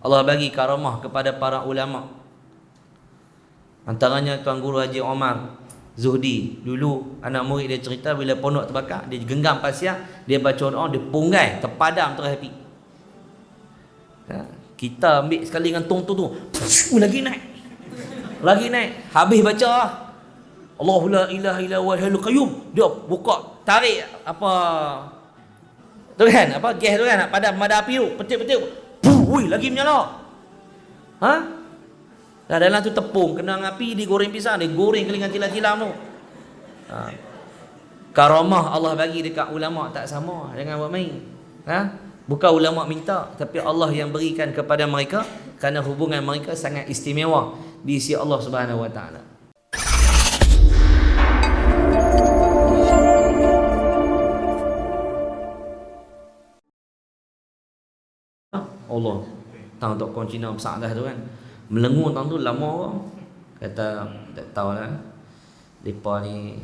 Allah bagi karamah kepada para ulama. Antaranya Tuan Guru Haji Omar Zuhdi. Dulu anak murid dia cerita bila pondok terbakar, dia genggam pasir, dia baca doa, dia punggai, terpadam terus api. Kita ambil sekali dengan tong tu, lagi naik. Lagi naik. Habis baca Allahu la ilaha illa huwal hayyul qayyum, dia buka, tarik apa tu kan, apa gas tu kan, nak padam api tu, petik-petik. Wui, lagi menyala. Dalam tu tepung kena api, digoreng pisang, digoreng kelingan tilam-tilam tu. Karamah Allah bagi dekat ulama tak sama, jangan buat main. Bukan ulama minta, tapi Allah yang berikan kepada mereka kerana hubungan mereka sangat istimewa di sisi Allah Subhanahu wa taala. Allah tang tok kong Cina besar dah tu kan, melengur tang tu lama orang kata tak tahulah depa ni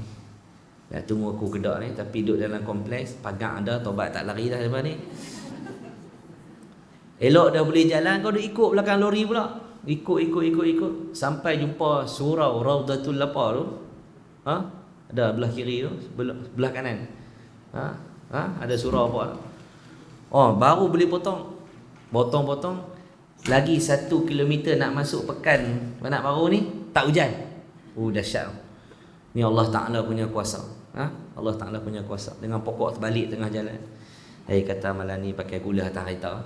nak tunggu aku kedak ni, tapi duduk dalam kompleks pagar ada, tobat tak lari dah depa ni. Elok dah boleh jalan, kau duk ikut belakang lori pula, ikut sampai jumpa surau Raudatul Lapa tu. Ada belah kiri tu, belah kanan. Ada surau apa? Baru boleh potong lagi 1 kilometer nak masuk pekan Bandar Baru ni, tak hujan. Dahsyat. Ni Allah Ta'ala punya kuasa. Allah Ta'ala punya kuasa. Dengan pokok terbalik tengah jalan. Kata malam ni pakai gula atas kereta.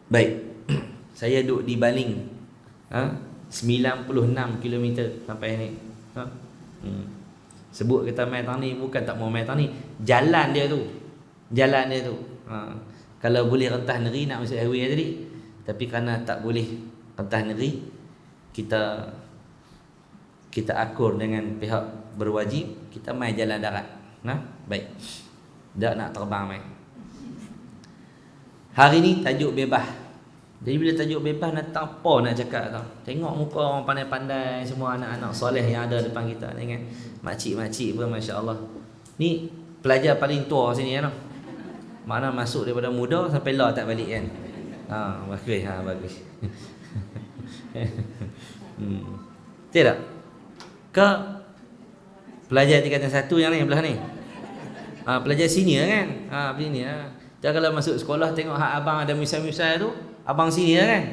Baik. Saya duduk di Baling. 96 kilometer sampai ni. Sebut kata mai tang ni, bukan tak mau mai tang ni, jalan dia tu. Kalau boleh rentah negeri nak masuk highway tadi, tapi kerana tak boleh rentah negeri, kita akur dengan pihak berwajib, kita mai jalan darat. Baik. Tak nak terbang mai. Hari ni tajuk bebas. Jadi bila tajuk bebas, nak tak apa nak cakap tau. Tengok muka orang pandai-pandai, semua anak-anak soleh yang ada depan kita ni kan. Makcik-makcik pun masya-Allah. Ni pelajar paling tua sini kan. Mana masuk daripada muda sampai lah tak balik kan. Bagus. Bagus. Tidak. Ke pelajar tingkatan 1 yang ni belah ni. Pelajar senior kan. Begini lah. Jadi kalau masuk sekolah tengok hak abang ada misal-misal tu, abang senior kan.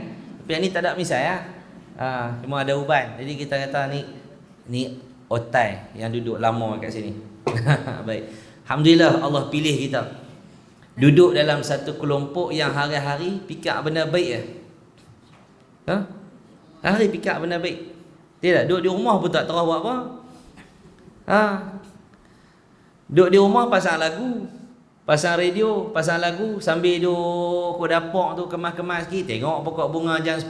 Tapi yang ni tak ada misal ya. Cuma ada uban. Jadi kita kata ni otai yang duduk lama kat sini. Baik. Alhamdulillah Allah pilih kita duduk dalam satu kelompok yang hari-hari fikir benda baik hari fikir benda baik. Tidak, duduk di rumah pun tak tahu buat apa. Duduk di rumah pasang lagu, pasang radio, pasang lagu sambil duduk ke dapur tu kemas-kemas sikit, tengok pokok bunga jam 10.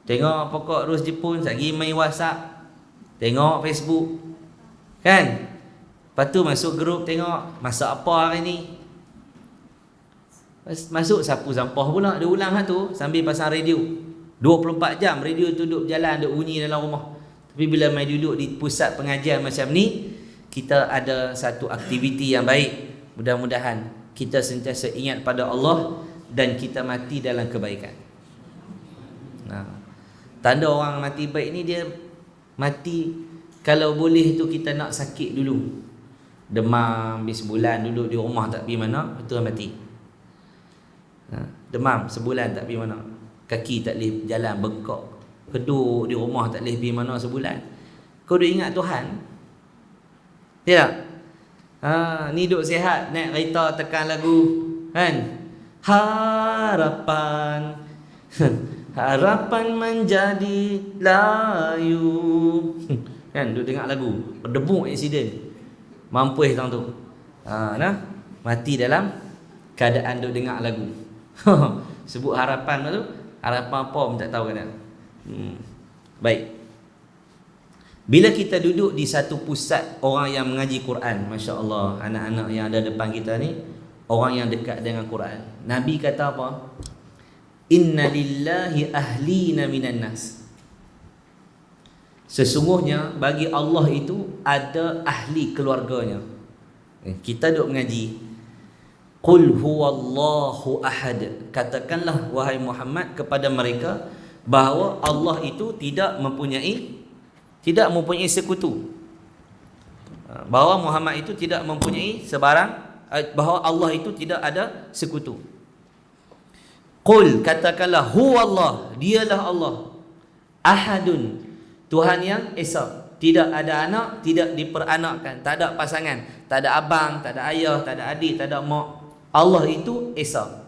Tengok pokok ros Jepun, lagi main WhatsApp, tengok Facebook. Kan? Lepas tu masuk grup tengok masak apa hari ni. Masuk sapu sampah pula, dia ulang tu sambil pasang radio. 24 jam radio tu duduk berjalan, duduk bunyi dalam rumah. Tapi bila mai duduk di pusat pengajian macam ni, kita ada satu aktiviti yang baik. Mudah-mudahan kita sentiasa ingat pada Allah dan kita mati dalam kebaikan. Tanda orang mati baik ni, dia mati kalau boleh tu kita nak sakit dulu. Demam habis sebulan duduk di rumah tak pergi mana, betul mati. Demam sebulan tak pergi mana, kaki tak boleh jalan bengkok, keduk di rumah tak boleh pergi mana sebulan. Kau duk ingat Tuhan? Tidak? Ni duk sihat, naik kereta tekan lagu kan, harapan harapan menjadi layu kan, duk dengar lagu, berdebuk aksiden, mampus tang tu. Mati dalam keadaan duk dengar lagu. Sebut harapan tu, harapan apa pun tak tahu kan. Baik. Bila kita duduk di satu pusat orang yang mengaji Quran, masya-Allah, anak-anak yang ada depan kita ni orang yang dekat dengan Quran. Nabi kata apa? Inna lillahi ahlina minan nas. Sesungguhnya bagi Allah itu ada ahli keluarganya. Kita duduk mengaji, Qul huwallahu ahad. Katakanlah wahai Muhammad kepada mereka bahawa Allah itu tidak mempunyai sekutu. Bahawa Muhammad itu tidak mempunyai sebarang, bahawa Allah itu tidak ada sekutu. Qul, katakanlah, huwallah, dialah Allah, ahadun, Tuhan yang esa, tidak ada anak, tidak diperanakkan, tak ada pasangan, tak ada abang, tak ada ayah, tak ada adik, tak ada mak. Allah itu esa.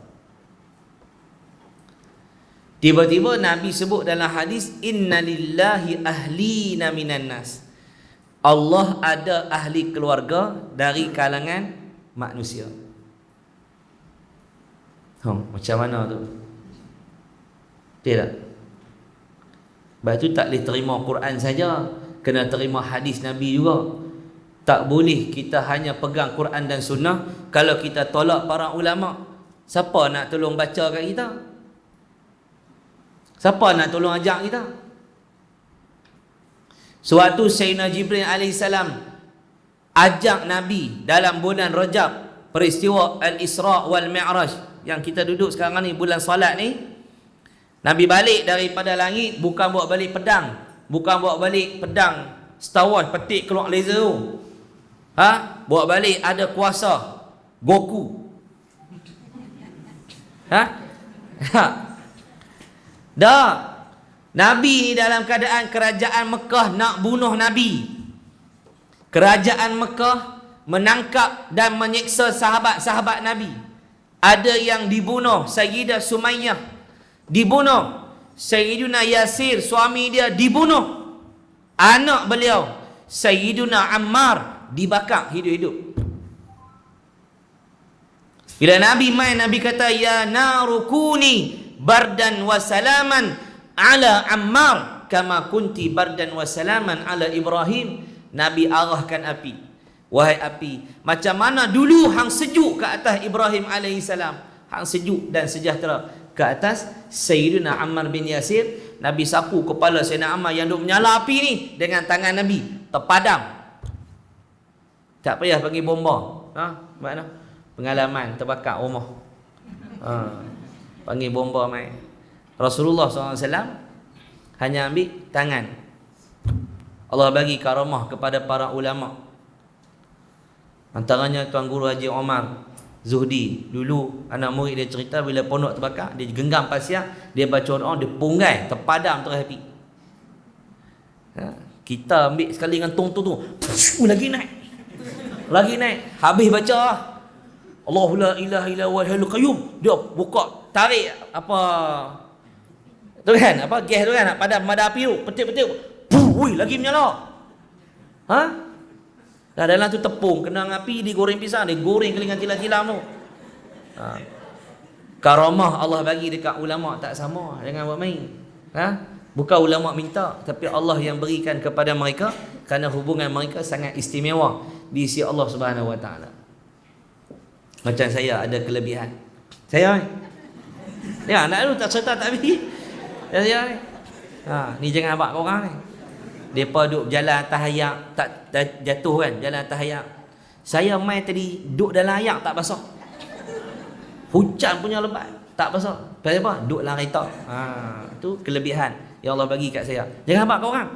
Tiba-tiba Nabi sebut dalam hadis, inna lillahi ahlina minan nas. Allah ada ahli keluarga dari kalangan manusia. Macam mana tu? Tidak. Sebab tu tak boleh terima Quran saja, kena terima hadis Nabi juga. Tak boleh kita hanya pegang Quran dan sunnah kalau kita tolak para ulama. Siapa nak tolong baca kat kita? Siapa nak tolong ajak kita? Suatu Sayyidina Jibril AS ajak Nabi dalam bulan Rajab, peristiwa Al-Isra wal Mi'raj yang kita duduk sekarang ni, bulan salat ni. Nabi balik daripada langit, bukan bawa balik pedang, bukan bawa balik pedang Star Wars petik keluar laser tu. Bawa balik ada kuasa Goku. Dah. Nabi ni dalam keadaan kerajaan Mekah nak bunuh Nabi. Kerajaan Mekah menangkap dan menyiksa sahabat-sahabat Nabi. Ada yang dibunuh, Sayyidah Sumayyah dibunuh, Sayyiduna Yasir suami dia dibunuh, anak beliau Sayyiduna Ammar dibakar hidup-hidup. Bila Nabi main, Nabi kata, ya narukuni bardan wa salaman ala Ammar kama kunti bardan wa salaman ala Ibrahim. Nabi arahkan api, wahai api, macam mana dulu hang sejuk ke atas Ibrahim alaihissalam, hang sejuk dan sejahtera ke atas Sayyidina Ammar bin Yasir. Nabi sapu kepala Sayyidina Ammar yang duk menyala api ni dengan tangan Nabi, terpadam. Tak payah panggil bomba. Mana? Pengalaman terbakar rumah. Panggil bomba mai. Rasulullah SAW hanya ambil tangan. Allah bagi karamah kepada para ulama. Antaranya Tuan Guru Haji Omar Zuhdi. Dulu anak murid dia cerita bila pondok terbakar, dia genggam pasir, dia baca doa, dia punggai, terpadam terus api. Kita ambil sekali dengan tong tu, lagi naik. Lagi naik. Habis baca Allahu la ilaha illa huwal hayyul qayyum, dia buka, tarik apa tu kan, apa gas tu kan, padam api tu, petik-petik, wui lagi menyala. Dalam tu tepung kena api, digoreng pisang, digoreng kelingan tilam-tilam tu. Karamah Allah bagi dekat ulama tak sama, jangan buat main. Bukan ulama minta, tapi Allah yang berikan kepada mereka kerana hubungan mereka sangat istimewa di sisi Allah Subhanahu Wa Taala. Macam saya ada kelebihan. Saya ya, nak lu tak cerita tak habis. Saya ni jangan abak kau orang ni. Depa duk jalan atas ayak, tak jatuh kan, jalan atas ayak. Saya main tadi duk dalam ayak tak basah. Hujan punya lebat, tak basah. Pasal apa? Duk dalam kereta. Tu kelebihan yang Allah bagi kat saya. Jangan abak kau orang.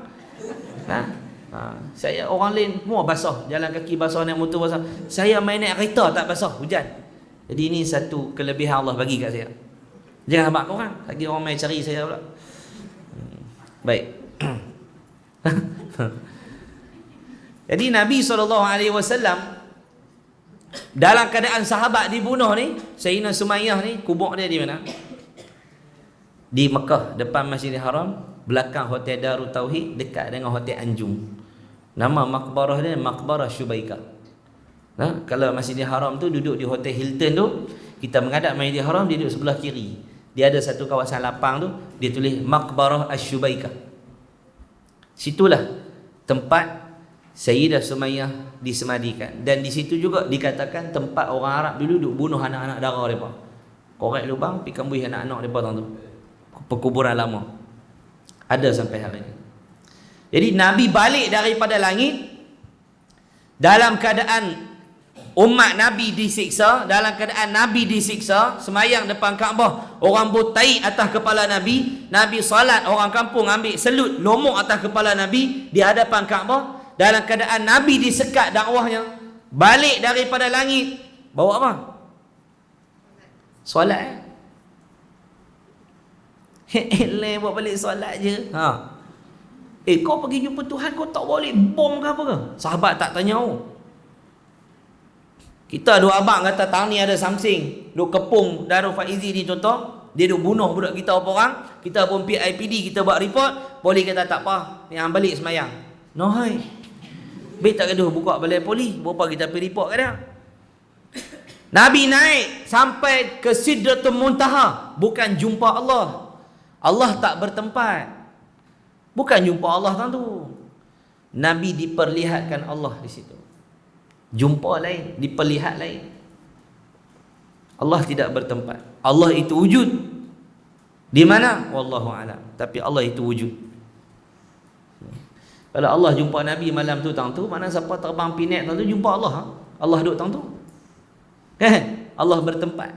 Saya orang lain semua basah, jalan kaki basah, naik motor basah. Saya main naik kereta tak basah, hujan. Jadi ini satu kelebihan Allah bagi kat saya. Jangan habaq kau orang, lagi orang main cari saya pula. Baik. Jadi Nabi SAW dalam keadaan sahabat dibunuh ni, Sayyidina Sumayyah ni, kubur dia di mana? Di Mekah, depan Masjidil Haram, belakang Hotel Darut Tauhid, dekat dengan Hotel Anjung. Nama makbarah dia Makbarah Syubaikah. Kalau Masjidil Haram tu duduk di Hotel Hilton tu, kita menghadap Masjidil Haram, dia duduk sebelah kiri. Dia ada satu kawasan lapang tu, dia tulis Makbarah Asy-Syubaikah. Situlah tempat Sayyidah Sumayyah disemadikan. Dan di situ juga dikatakan tempat orang Arab dulu duduk bunuh anak-anak dara mereka. Korek lubang, pergi kambuh anak-anak mereka tu. Perkuburan lama. Ada sampai hari ini. Jadi Nabi balik daripada langit dalam keadaan umat Nabi disiksa, dalam keadaan Nabi disiksa, semayang depan Kaabah, orang botai atas kepala Nabi, Nabi salat, orang kampung ambil selut lomok atas kepala Nabi di hadapan Kaabah, dalam keadaan Nabi disekat dakwahnya, balik daripada langit, bawa apa? Solat. Buat balik solat je. Kau pergi jumpa Tuhan, kau tak balik bom ke apa ke? Sahabat tak tanya. Kita dua abang kata tahun ni ada something, duk kepung Darul Faizi ni contoh, dia duk bunuh budak kita berapa orang, kita pun pergi IPD, kita buat report, polis kata tak apa, yang balik semayang. No hai. Baik tak gaduh buka balik polis, berapa kita pergi report kat dia. Nabi naik sampai ke Sidratul Muntaha, bukan jumpa Allah. Allah tak bertempat. Bukan jumpa Allah tu. Nabi diperlihatkan Allah di situ. Jumpa lain, diperlihat lain. Allah tidak bertempat. Allah itu wujud. Di mana? Wallahu a'lam. Tapi Allah itu wujud. Kalau Allah jumpa Nabi malam tu tang tu, mana siapa terbang pinet tang tu jumpa Allah. Allah duduk tang tu. Kan? Allah bertempat.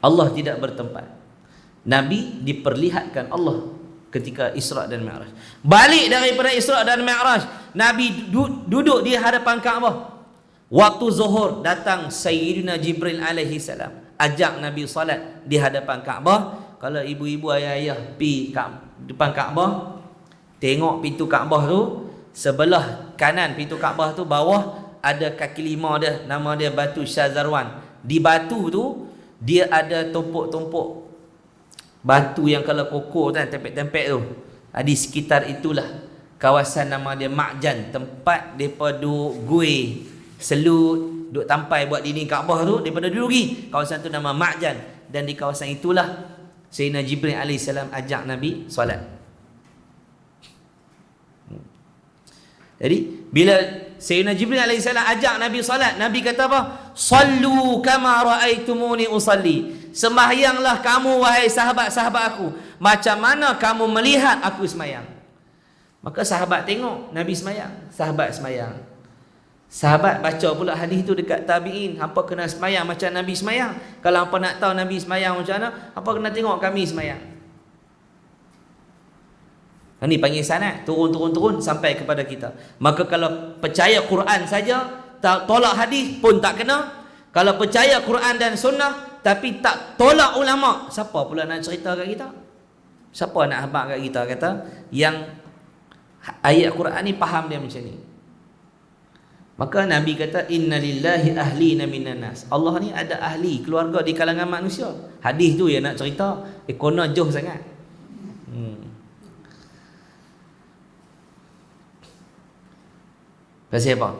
Allah tidak bertempat. Nabi diperlihatkan Allah ketika Isra dan Mi'raj. Balik daripada Isra dan Mi'raj, Nabi duduk di hadapan Kaabah. Waktu zuhur datang Sayyidina Jibril alaihi salam, ajak Nabi salat di hadapan Kaabah. Kalau ibu-ibu ayah-ayah pergi depan Kaabah, tengok pintu Kaabah tu, sebelah kanan pintu Kaabah tu bawah ada kaki lima dia, nama dia batu Syazarwan. Di batu tu dia ada tumpuk-tumpuk batu yang kalau kokoh kan, tempek-tempek tu. Di sekitar itulah kawasan nama dia Ma'jan, tempat depa duk gue selut, duk tampai buat dinding Kaabah tu, daripada dulu lagi kawasan tu nama Ma'jan. Dan di kawasan itulah Sayyidina Jibril AS ajak Nabi solat. Jadi bila Sayyidina Jibril AS ajak Nabi solat, Nabi kata apa? Sallu kama ra'aitumuni usalli. Sembahyanglah kamu wahai sahabat-sahabat aku, macam mana kamu melihat aku semayang. Maka sahabat tengok Nabi semayang, sahabat semayang. Sahabat baca pula hadis tu dekat tabi'in, hampa kena semayang macam Nabi semayang. Kalau hampa nak tahu Nabi semayang macam mana, hampa kena tengok kami semayang. Ini panggil sanad, turun sampai kepada kita. Maka kalau percaya Quran saja, tolak hadis pun tak kena. Kalau percaya Quran dan sunnah tapi tak tolak ulama, siapa pula nak cerita kat kita? Siapa nak habaq kat kita kata yang ayat Quran ni faham dia macam ni? Maka Nabi kata innalillahi ahlina minan nas. Allah ni ada ahli keluarga di kalangan manusia. Hadis tu yang nak cerita kono jauh sangat. Pasal apa?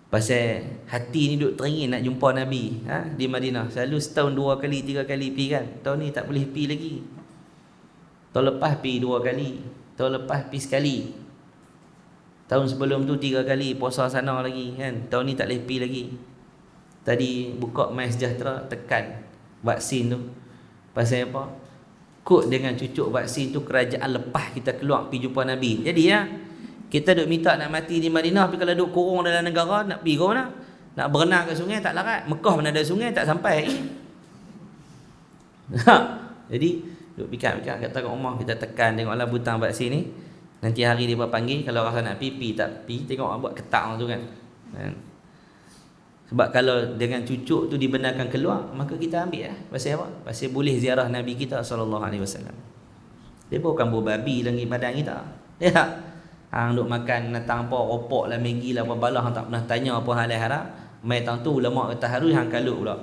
Pasal hati ni duk teringin nak jumpa Nabi di Madinah. Selalu setahun 2 kali 3 kali pergi kan. Tahun ni tak boleh pergi lagi. Tahun lepas pergi 2 kali, tahun lepas pergi sekali, tahun sebelum tu 3 kali puasa sana lagi kan. Tahun ni tak boleh pergi lagi. Tadi buka My Sejahtera, tekan vaksin tu. Pasal apa? Kod dengan cucuk vaksin tu kerajaan lepas kita keluar pergi jumpa Nabi. Jadi kita duk minta nak mati di Madinah, tapi kalau duk kurung dalam negara, nak pergi ke mana? Nak berenang ke sungai tak larat. Mekah mana ada sungai, tak sampai. Jadi duk fikir-fikir kata kat rumah, kita tekan tengoklah butang vaksin ni. Nanti hari dia panggil, kalau rasa nak pergi tak pergi, tengok buat ketak tu kan. Sebab kalau dengan cucuk tu dibenarkan keluar, maka kita ambil pasal apa? Pasal boleh ziarah Nabi kita SAW. Dia bukan berbabi lagi badan kita. Ya tak? Hang duk makan natang apa, ropok lah, Maggi lah, apa balah, hang tak pernah tanya apa hal harap. Mai tang tu ulama kata harus hang kalut pula.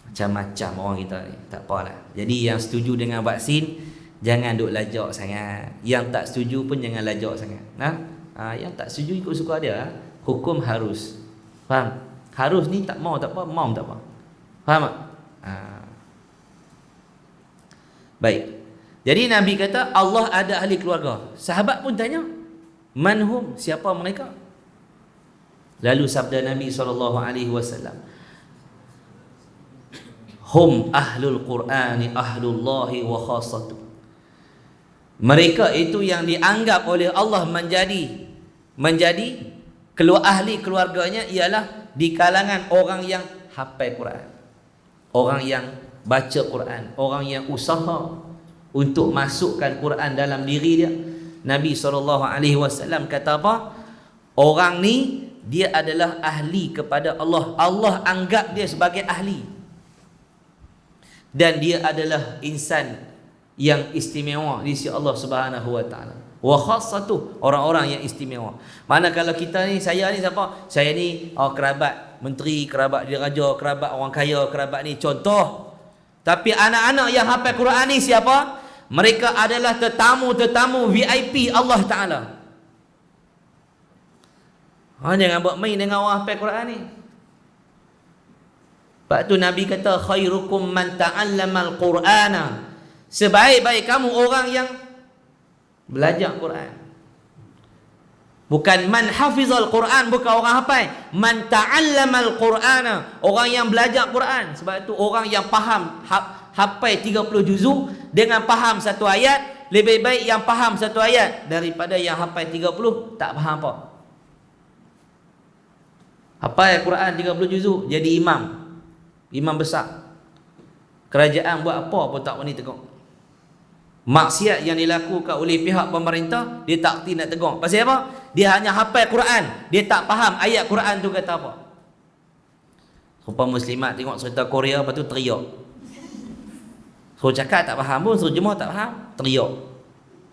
Macam-macam orang kita ni. Tak apalah. Jadi yang setuju dengan vaksin, jangan duk lajak sangat. Yang tak setuju pun jangan lajak sangat. Yang tak setuju ikut suka dia. Hukum harus. Faham? Harus ni tak mau tak apa, mau tak apa. Faham tak? Baik. Jadi Nabi kata Allah ada ahli keluarga. Sahabat pun tanya, manhum, siapa mereka? Lalu sabda Nabi SAW, hum ahlul Qur'ani ahlullahi wa khassatu. Mereka itu yang dianggap oleh Allah menjadi ahli keluarganya ialah di kalangan orang yang hafal Quran, orang yang baca Quran, orang yang usaha untuk masukkan Quran dalam diri dia. Nabi SAW kata apa? Orang ni dia adalah ahli kepada Allah. Allah anggap dia sebagai ahli. Dan dia adalah insan yang istimewa di sisi Allah Subhanahu wa taala. Wa khassatu, orang-orang yang istimewa. Mana kalau kita ni, saya ni siapa? Saya ni kerabat menteri, kerabat diraja, kerabat orang kaya, kerabat ni contoh. Tapi anak-anak yang hafal Quran ni siapa? Mereka adalah tetamu-tetamu VIP Allah Taala. Jangan buat main dengan orang hafal Quran ni. Sebab tu Nabi kata khairukum man ta'allamal Qur'ana. Sebaik-baik kamu orang yang belajar Quran. Bukan man hafizal Quran, bukan orang hafal. Man ta'allamal Qur'ana, orang yang belajar Quran. Sebab itu orang yang faham hafal 30 juzuk dengan faham satu ayat, lebih baik yang faham satu ayat daripada yang hafal 30 tak faham apa. Hafal Quran 30 juzuk jadi imam besar. Kerajaan buat apa pun tak berani tegur. Maksiat yang dilakukan oleh pihak pemerintah, dia tak kerti nak tegur. Pasal apa? Dia hanya hafal Quran, dia tak faham ayat Quran tu kata apa. Rupa muslimat tengok cerita Korea, lepas tu teriak. Suruh cakap tak faham pun, suruh jemaah tak faham, teriak.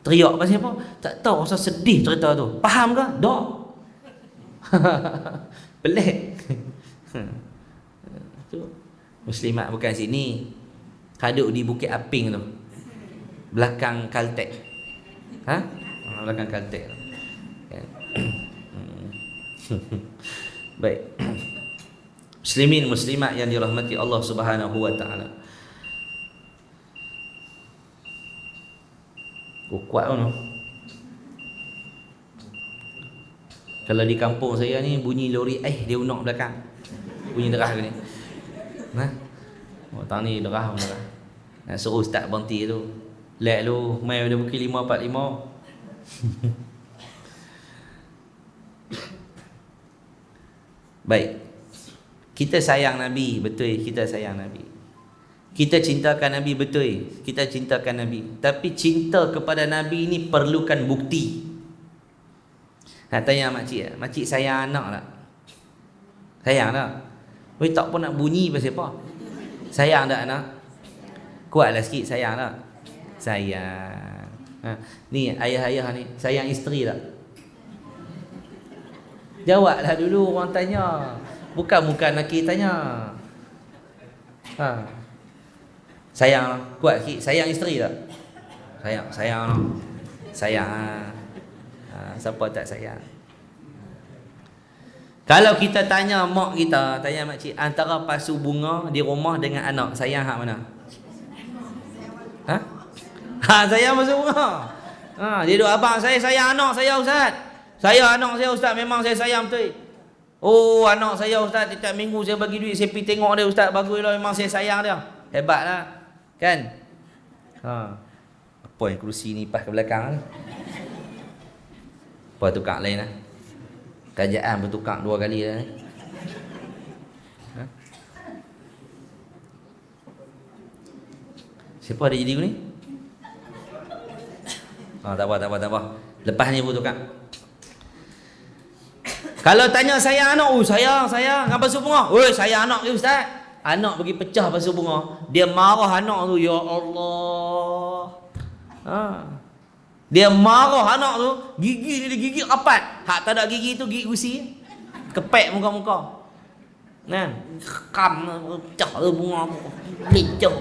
Teriak pasal apa? Tak tahu, rasa sedih cerita tu. Faham ke? Tak. Pelik. Tu muslimat bukan sini. Kaduk di Bukit Aping tu. Belakang Caltech. Belakang Caltech. Baik. Muslimin muslimat yang dirahmati Allah Subhanahu wa taala. Kuat kan? Kalau di kampung saya ni bunyi lori dia unak belakang. Bunyi derah ni. Tang ni derah. Nak suruh ustaz berhenti tu. Lek lu mai pada pukul 5.45. Baik. Kita sayang Nabi, betul kita sayang Nabi. Kita cintakan Nabi, betul kita cintakan Nabi. Tapi cinta kepada Nabi ni perlukan bukti. Nak tanya makcik, makcik sayang anak tak? Sayang tak? Weh tak pun nak bunyi pasal apa? Sayang tak anak? Kuatlah sikit, sayang tak? Sayang. Ni ayah-ayah ni sayang isteri tak? Jawablah dulu, orang tanya. Bukan laki tanya. Sayang, kuat sikit. Sayang isteri tak? Sayang. Sayang. Siapa tak sayang? Kalau kita tanya mak kita, tanya makcik, antara pasu bunga di rumah dengan anak, sayang hak mana? Sayang pasu bunga. Dia duk, abang saya sayang anak saya ustaz. Saya anak saya ustaz, memang saya sayang betul. Oh, anak saya ustaz, setiap minggu saya bagi duit, saya pergi tengok dia ustaz, baguslah, memang saya sayang dia. Hebatlah. Kan? Apa yang kerusi ni pas ke belakang ni? Apa tukar lain lah. Kerajaan bertukar 2 kali dah ni. Siapa ada jadi ni? Tak apa. Lepas ni bertukar. Kalau tanya sayang anak, sayang apa pasu bunga? Oi, sayang anak dia ustaz. Anak pergi pecah pasu bunga, dia marah anak tu, ya Allah. Dia marah anak tu, gigi rapat. Hak tak ada gigi tu gigi gusi. Kepek muka-muka. Kan? Kam pecah tu bunga. Lecah.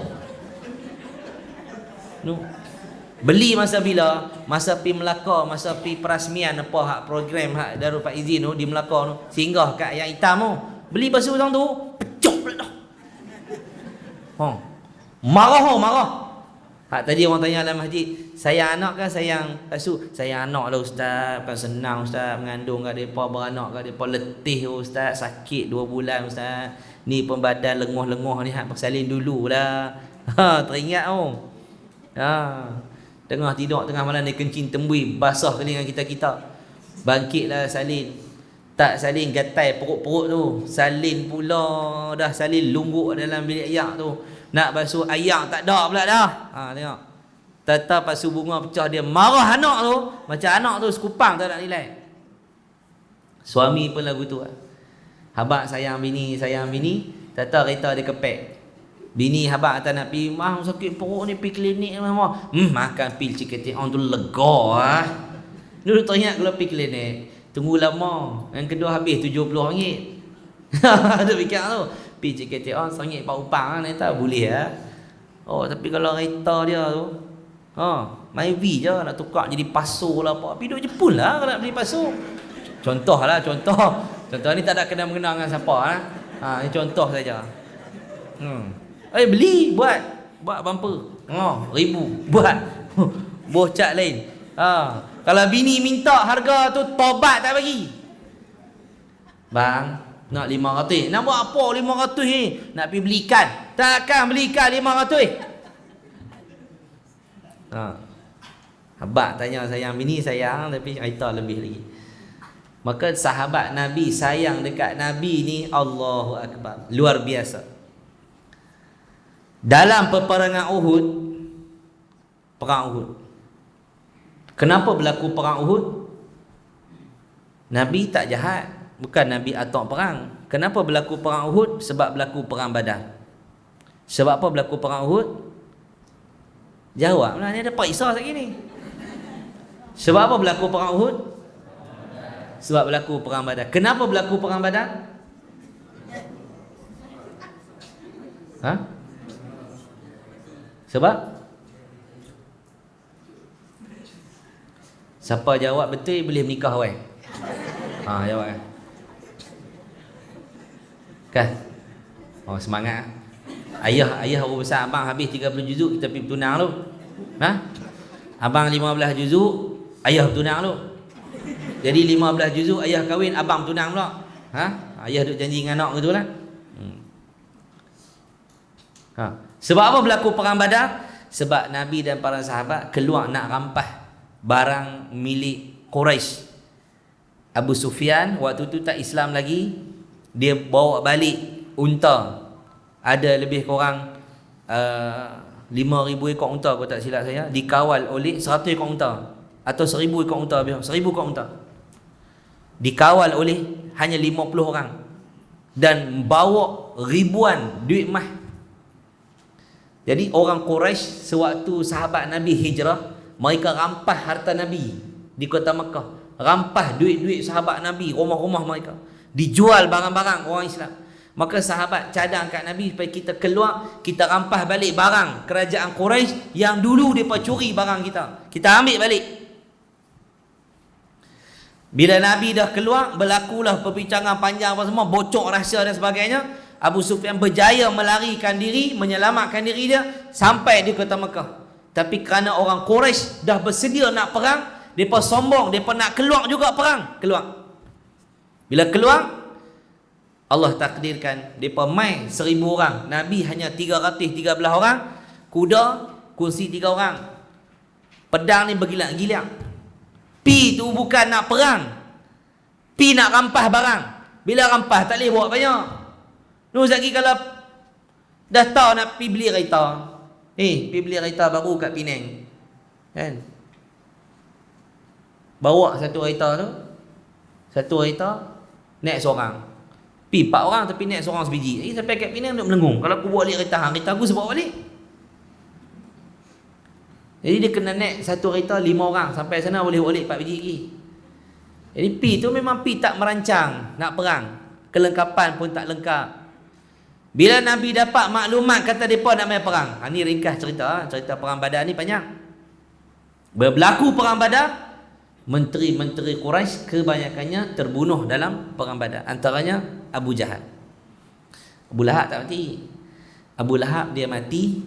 Beli masa bila? Masa pi Melaka, masa pi perasmian apa hak program hak Darul Faizin tu di Melaka tu, singgah kat yang hitam tu. Beli pasu orang tu, pecah dah. Marah. Hak tadi orang tanya dalam masjid, sayang anak kan sayang pasu? Sayang anak lah ustaz, bukan senang ustaz mengandung kat depa, beranak kat depa, letih ustaz, sakit 2 bulan ustaz. Ni pun badan lenguh-lenguh ni hak bersalin dululah. Teringat tengah tidur tengah malam ni kencing tembui basah telinga kita. Bangkitlah salin. Tak salin gatai perut-perut tu, salin pula dah, salin lungguk dalam bilik ayak tu. Nak basuh ayak tak ada pula dah. Tengok. Tata pasu bunga pecah, dia marah anak tu, macam anak tu sekupang tak nak nilai. Suami pun lagu tu. Habaq sayang bini, tata kereta dia kepek. Bini habaq kata nak pergi, mah sakit perut ni, pergi klinik mah. Makan pil Ciketion tu lega Dulu teringat kalau pergi klinik, tunggu lama. Yang kedua habis RM70. Ada fikir tu. Pergi Ciketion RM1 pak upang ni tak boleh tapi kalau kereta dia tu, main V je nak tukar jadi pasu lah apa. Pergi duduk Jepun lah kalau nak beli pasu. Contoh ni tak ada kena-mengena dengan siapa ni contoh saja. Beli buat bumper. RM1,000 buat. Bocak lain. Kalau bini minta harga tu, tobat tak bagi. Bang, nak 500. Nak buat apa 500 ni? Nak pergi beli ikan. Takkan beli ikan 500. Habaq tanya sayang bini, sayang, tapi cerita lebih lagi. Maka sahabat Nabi sayang dekat Nabi ni, Allahu Akbar, luar biasa. Dalam peperangan Uhud, perang Uhud, kenapa berlaku perang Uhud? Nabi tak jahat, bukan Nabi atok perang. Kenapa berlaku perang Uhud? Sebab berlaku perang Badar. Sebab apa berlaku perang Uhud? Jawablah, ni ada periksa lagi ni. Sebab apa berlaku perang Uhud? Sebab berlaku perang Badar. Kenapa berlaku perang Badar? Sebab siapa jawab betul boleh menikah awal. Jawab kan? Semangat. Ayah baru besar abang habis 30 juzuk, kita pergi bertunang lu. Abang 15 juzuk, ayah bertunang lu. Jadi 15 juzuk ayah kahwin, abang bertunang pula. Ayah duk janji dengan anak gitu lah. Sebab apa berlaku perang Badar? Sebab Nabi dan para sahabat keluar nak rampas barang milik Quraisy. Abu Sufyan waktu tu tak Islam lagi, dia bawa balik unta. Ada lebih kurang 5,000 ekor unta, kalau tak silap saya, dikawal oleh 100 ekor unta atau 1,000 ekor unta, 1,000 ekor unta. Dikawal oleh hanya 50 orang dan bawa ribuan duit emas. Jadi orang Quraisy sewaktu sahabat Nabi hijrah, mereka rampas harta Nabi di kota Mekah, rampas duit-duit sahabat Nabi, rumah-rumah mereka, dijual barang-barang orang Islam. Maka sahabat cadang kat Nabi supaya kita keluar, kita rampas balik barang kerajaan Quraisy yang dulu mereka curi barang kita, kita ambil balik. Bila Nabi dah keluar, berlakulah perbincangan panjang apa semua, bocor rahsia dan sebagainya. Abu Sufyan berjaya melarikan diri, menyelamatkan diri dia sampai di kota Mekah. Tapi kerana orang Quraisy dah bersedia nak perang, mereka sombong, mereka nak keluar juga perang. Keluar. Bila keluar, Allah takdirkan mereka mai 1,000 orang. Nabi hanya 313 orang. Kuda kursi 3 orang. Pedang ni bergilang-gilang. Pi tu bukan nak perang, pi nak rampas barang. Bila rampas tak boleh bawa banyak. Lagi kalau dah tahu nak pergi beli kereta, pergi beli kereta baru kat Penang, kan? Bawa satu kereta naik seorang, pergi 4 orang tapi naik seorang sebiji. Sampai kat Penang duk melengung. Kalau aku bawa balik kereta aku sebab balik. Jadi dia kena naik satu kereta 5 orang, sampai sana boleh balik 4 biji lagi. Jadi pi tu memang pi tak merancang nak perang, kelengkapan pun tak lengkap. Bila Nabi dapat maklumat kata mereka nak main perang. Ini ringkas cerita perang Badar ni panjang. Berlaku perang Badar, menteri-menteri Quraisy kebanyakannya terbunuh dalam perang Badar. Antaranya Abu Jahal. Abu Lahab tak mati. Abu Lahab dia mati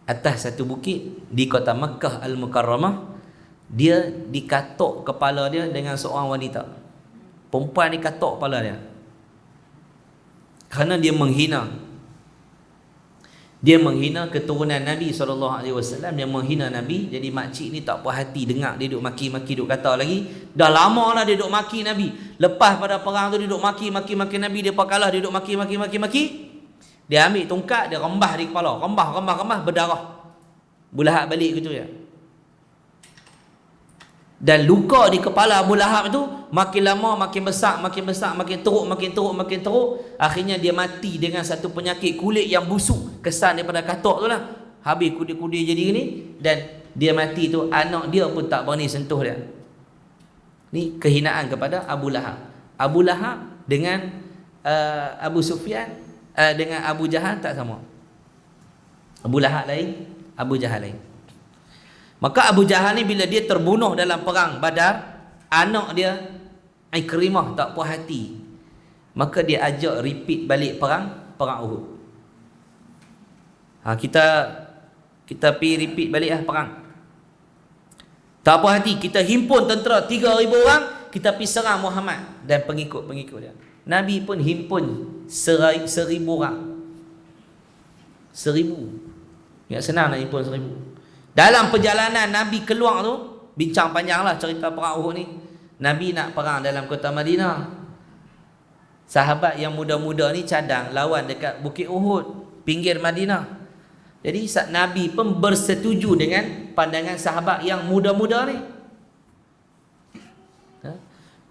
atas satu bukit di kota Makkah Al-Mukarramah. Dia dikatuk kepala dia dengan seorang wanita. Perempuan dikatuk kepala dia kerana dia menghina. Dia menghina keturunan Nabi SAW, dia menghina Nabi. Jadi makcik ni tak puas hati dengar dia duk maki-maki, duk kata lagi. Dah lama lah dia duk maki Nabi. Lepas pada perang tu dia duk maki-maki Nabi, dia kalah, dia duk maki-maki. Dia ambil tongkat, dia rembah di kepala, rembah, berdarah. Abu Lahab balik gitu ya. Dan luka di kepala Abu Lahab tu makin lama makin besar, makin teruk. Akhirnya dia mati dengan satu penyakit kulit yang busuk, kesan daripada katak tu lah. Habis kudir-kudir jadi gini, dan dia mati tu anak dia pun tak berani sentuh dia. Ni kehinaan kepada Abu Lahab. Abu Lahab dengan Abu Sufyan, dengan Abu Jahal tak sama. Abu Lahab lain, Abu Jahal lain. Maka Abu Jahal ni bila dia terbunuh dalam perang Badar, anak dia Ikrimah tak puas hati. Maka dia ajak repeat balik perang Uhud. Kita pergi repeat balik lah perang. Tak puas hati, kita himpun tentera 3,000 orang, kita pergi serang Muhammad dan pengikut-pengikut dia. Nabi pun himpun 1,000 orang. 1,000. Ya, senang nak himpun 1,000. Dalam perjalanan Nabi keluar tu, bincang panjang lah cerita perang Uhud ni. Nabi nak perang dalam kota Madinah. Sahabat yang muda-muda ni cadang lawan dekat Bukit Uhud, pinggir Madinah. Jadi Nabi pun bersetuju dengan pandangan sahabat yang muda-muda ni.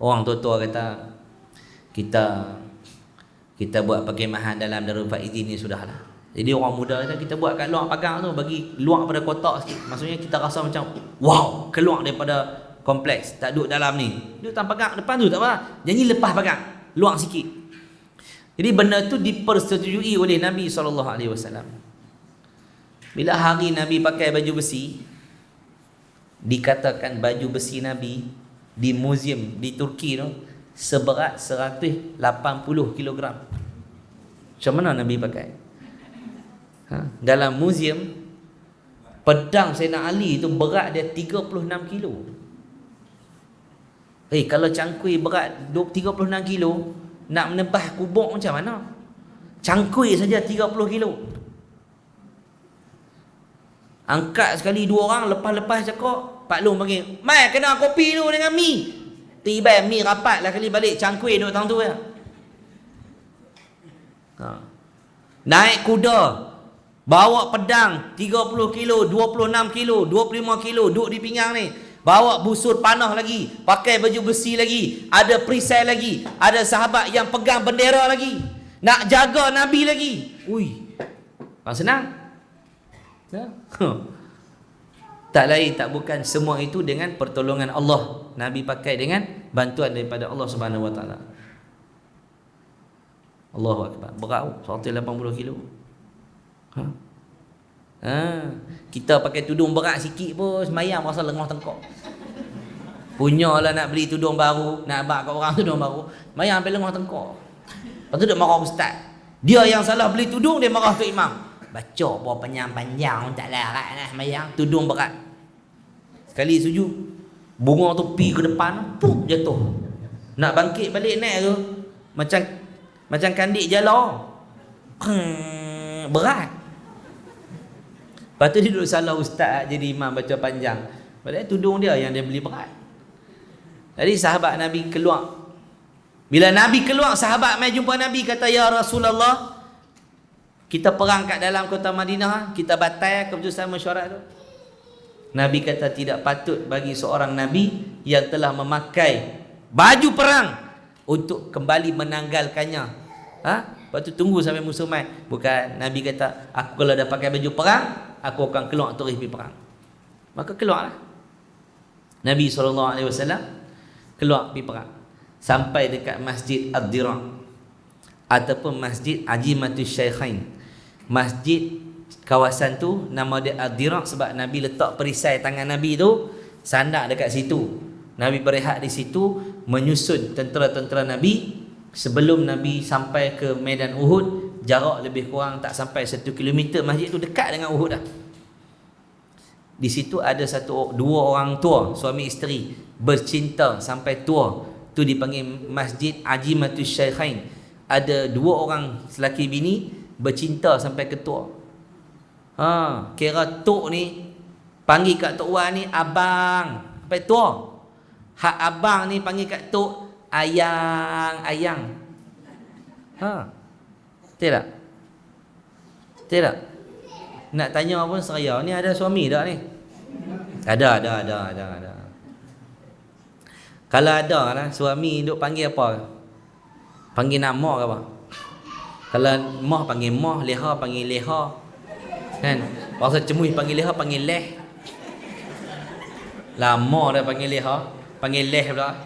Orang tua-tua kata, kita buat perkemahan dalam Darul Faizin ni sudahlah. Jadi orang muda kata, kita buat kat luar pagang tu, bagi luar pada kotak sikit. Maksudnya kita rasa macam wow, keluar daripada kompleks, tak duduk dalam ni, duduk dalam pagang depan tu tak apa, jadi lepas pagang, luar sikit. Jadi benda tu dipersetujui oleh Nabi SAW. Bila hari Nabi pakai baju besi, dikatakan baju besi Nabi di muzium di Turki tu seberat 180 kg. Macam mana Nabi pakai? Dalam muzium, pedang Sayyidina Ali tu berat dia 36 kilo. Kalau cangkui berat 36 kilo, nak menebah kubur macam mana? Cangkui saja 30 kilo. Angkat sekali 2 orang, lepas-lepas cakap, Pak Long panggil, "Mai, kena kopi tu dengan mi." Tiba mi rapat lah kali balik, cangkui duduk tang tu ya. Naik kuda, bawa pedang 30 kilo, 26 kilo, 25 kilo, duduk di pinggang ni. Bawa busur panah lagi, pakai baju besi lagi, ada perisai lagi, ada sahabat yang pegang bendera lagi, nak jaga Nabi lagi. Ui, senang? Tak lain tak bukan semua itu dengan pertolongan Allah. Nabi pakai dengan bantuan daripada Allah Subhanahu Wa Taala. Allahu Akbar. Berat 180 kilo. Kita pakai tudung berat sikit pun semayang rasa lengah tengkok. Punyalah nak beli tudung baru, nak abang kat orang tudung baru, semayang sampai lengah tengkok. Lepas tu dia marah ustaz. Dia yang salah beli tudung, dia marah tu imam. Baca apa panjang-panjang tak larat lah semayang, tudung berat. Sekali sujud, bunga tu pi ke depan, pup jatuh. Nak bangkit balik naik tu macam kandik jala. Berat. Lepas tu dia duduk salah ustaz jadi imam baca panjang. Padahal tudung dia yang dia beli berat. Jadi sahabat Nabi keluar. Bila Nabi keluar, sahabat mai jumpa Nabi kata, "Ya Rasulullah, kita perang kat dalam kota Madinah, kita batal keputusan mesyuarat tu." Nabi kata tidak patut bagi seorang Nabi yang telah memakai baju perang untuk kembali menanggalkannya. Lepas tu tunggu sampai musuh mai. Bukan, Nabi kata, aku kalau dah pakai baju perang, aku akan keluar terus pergi perang. Maka keluarlah Nabi SAW, keluar pergi perang sampai dekat Masjid Ad-Dira' ataupun Masjid Ajimatus Syaikhain. Masjid kawasan tu nama dia Ad-Dira' sebab Nabi letak perisai tangan Nabi tu sandak dekat situ. Nabi berehat di situ menyusun tentera-tentera Nabi. Sebelum Nabi sampai ke medan Uhud, jarak lebih kurang tak sampai 1 kilometer. Masjid tu dekat dengan Uhud dah. Di situ ada dua orang tua, suami isteri, bercinta sampai tua. Tu dipanggil Masjid Ajimatus Syaikhain. Ada 2 orang selaki bini bercinta sampai ke tua. Kira tok ni panggil kat tok wan ni abang. Sampai tua. Hak abang ni panggil kat tok ayang. Betul tak? Betul tak? Nak tanya pun seraya. Ni ada suami tak ni? Ada. Kalau ada lah, suami duk panggil apa? Panggil nama ke apa? Kalau mah panggil mah, leha panggil leha. Kan? Bangsa cemuih panggil leha, panggil leh. Lama dah panggil leha, panggil leh pula.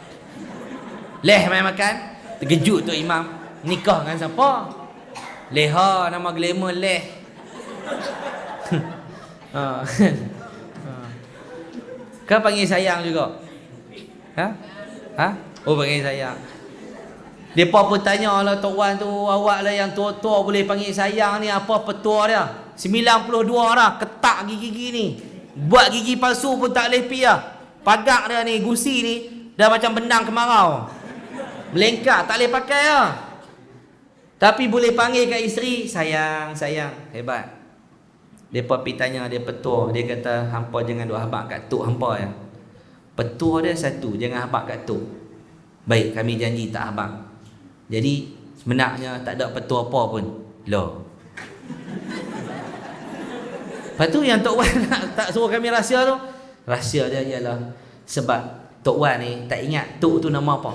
Leh main makan. Terkejut tu imam. Nikah dengan siapa? Leha, nama glamour leh. Kau panggil sayang juga? Oh, panggil sayang. Depa pun tanya lah Tok Wan tu, awak lah yang tua-tua boleh panggil sayang ni, apa petua dia? 92 dah, ketak gigi-gigi ni. Buat gigi palsu pun tak boleh pi lah. Pagak dia ni, gusi ni, dah macam benang kemarau. Melengkak, tak boleh pakai lah. Tapi boleh panggil kat isteri, sayang. Hebat. Depa pi tanya dia petua, dia kata hampa jangan duk habaq kat tok hampa ya. Petua dia satu, jangan habaq kat tok. Baik, kami janji tak habaq. Jadi sebenarnya tak ada petua apa pun. Loh. Lepas tu yang Tok Wan tak suruh kami rahsia tu. Rahsia dia ialah sebab Tok Wan ni tak ingat tok tu nama apa.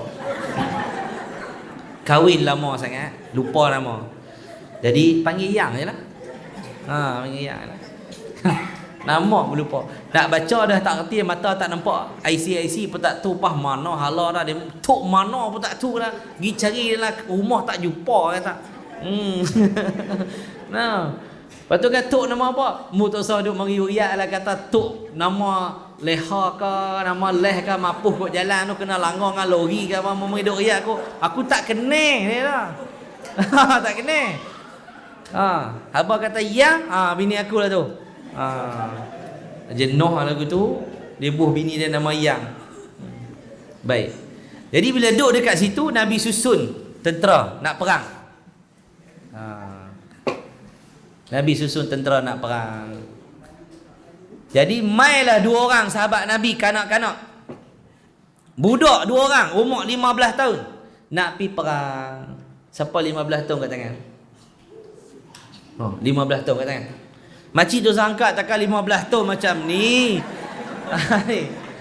Kahwin lama sangat, lupa nama. Jadi panggil yang je lah. Panggil yang lah. Nama pun lupa. Nak baca dah tak kerti, mata tak nampak. IC pun tak tahu, pah mana hala dah. Dia tok mana pun tak tahu dah. Pergi cari dalam rumah tak jumpa kata. Nah. Lepas tu kan tok nama apa? Mu tak usah duk meriak lah kata tok nama leha ke, nama leh ke, mapuh kot jalan tu kena langgar dengan lori ke apa mau duk riak aku. Aku tak kenal ni dah. Tak kenal. Abang kata yang bini aku lah tu. Jenuh lagu tu, dia buh bini dia nama Yang. Baik. Jadi bila duduk dekat situ, Nabi susun tentera nak perang. Nabi susun tentera nak perang. Jadi mailah 2 orang sahabat Nabi, kanak-kanak. Budak 2 orang, umur 15 tahun. Nak pi perang. Siapa 15 tahun kat tangan? 15 tahun kat tangan. Makcik tu angkat takkan 15 tahun macam ni.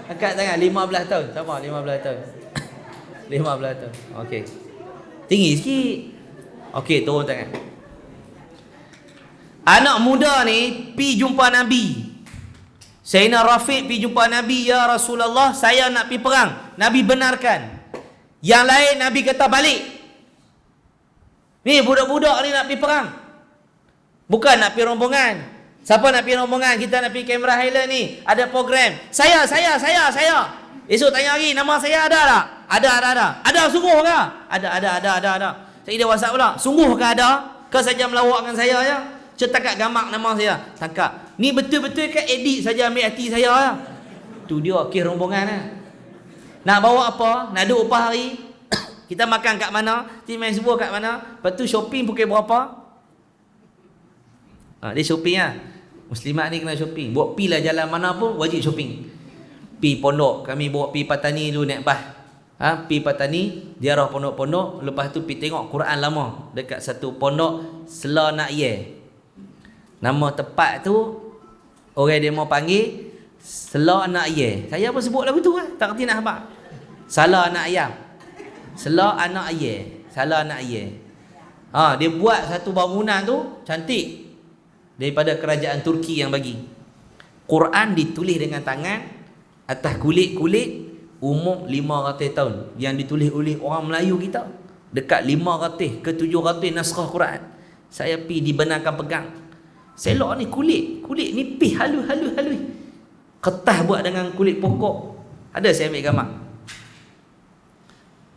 Angkat tangan 15 tahun. Siapa 15 tahun? 15 tahun. Okey. Tinggi sikit. Okey, turun tangan. Anak muda ni pi jumpa Nabi. Sayyidina Rafiq pi jumpa Nabi, ya Rasulullah, saya nak pi perang. Nabi benarkan. Yang lain Nabi kata balik. Ni budak-budak ni nak pi perang. Bukan nak pi rombongan. Siapa nak pergi rombongan? Kita nak pergi Canberra Highland ni. Ada program. Saya. Esok tanya lagi, nama saya ada tak? Ada. Ada sungguh ke? Ada. Saya dia WhatsApp pula. Sungguh ke ada? Ke saja melawak dengan saya ya? Cetakat gamak nama saya. Tangkap. Ni betul-betul ke edit saja ambil hati saya ya? Tu dia kes rombongan lah. Nak bawa apa? Nak duduk upah hari? Kita makan kat mana? Kita main sebuah kat mana? Lepas tu shopping pukul berapa? Dia shopping lah. Muslimat ni kena shopping. Buat pi lah jalan mana pun wajib shopping. Pi pondok, kami bawa pi Patani dulu naik bas. Pi Patani, ziarah pondok-pondok, lepas tu pi tengok Quran lama dekat satu pondok Sela Nak Ye. Nama tepat tu orang dia mau panggil Sela Nak Ye. Saya pun sebut lagu tu kan, tak kerti nak habaq. Salah anak ayam. Sela Anak Ye. Salah Anak Ye. Dia buat satu bangunan tu cantik. Daripada kerajaan Turki yang bagi. Quran ditulis dengan tangan atas kulit-kulit, umur 500 tahun, yang ditulis oleh orang Melayu kita. Dekat 500 ke 700 naskah Quran. Saya pi dibenarkan pegang. Selok ni kulit ni pi halus. Kertas buat dengan kulit pokok. Ada saya ambil gambar.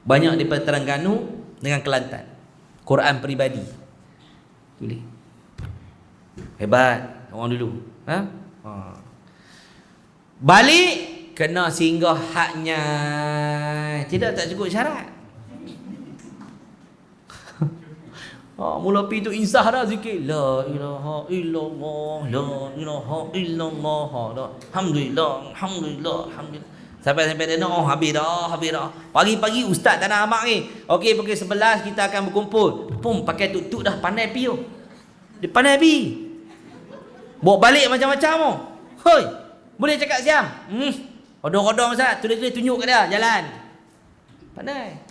Banyak daripada Terengganu dengan Kelantan. Quran peribadi. Tulis. Hebat orang dulu. Balik kena singgah haknya. Tidak tak cukup syarat. Mula pi tu insah dah zikir. La ilaha illallah, la ilaha illallah, alhamdulillah, alhamdulillah, alhamdulillah. Sampai dia nak, habis dah. Pagi-pagi ustaz tak nak amak ni. Okey, pukul 11 kita akan berkumpul. Pum, pakai tuk-tuk dah, pandai pi tu. Dia pandai pi. Bawa balik macam-macam tu. Hoi, boleh cakap siam? Odong-odong ustaz, tulis-tulis tunjuk kat dia, jalan. Pandai.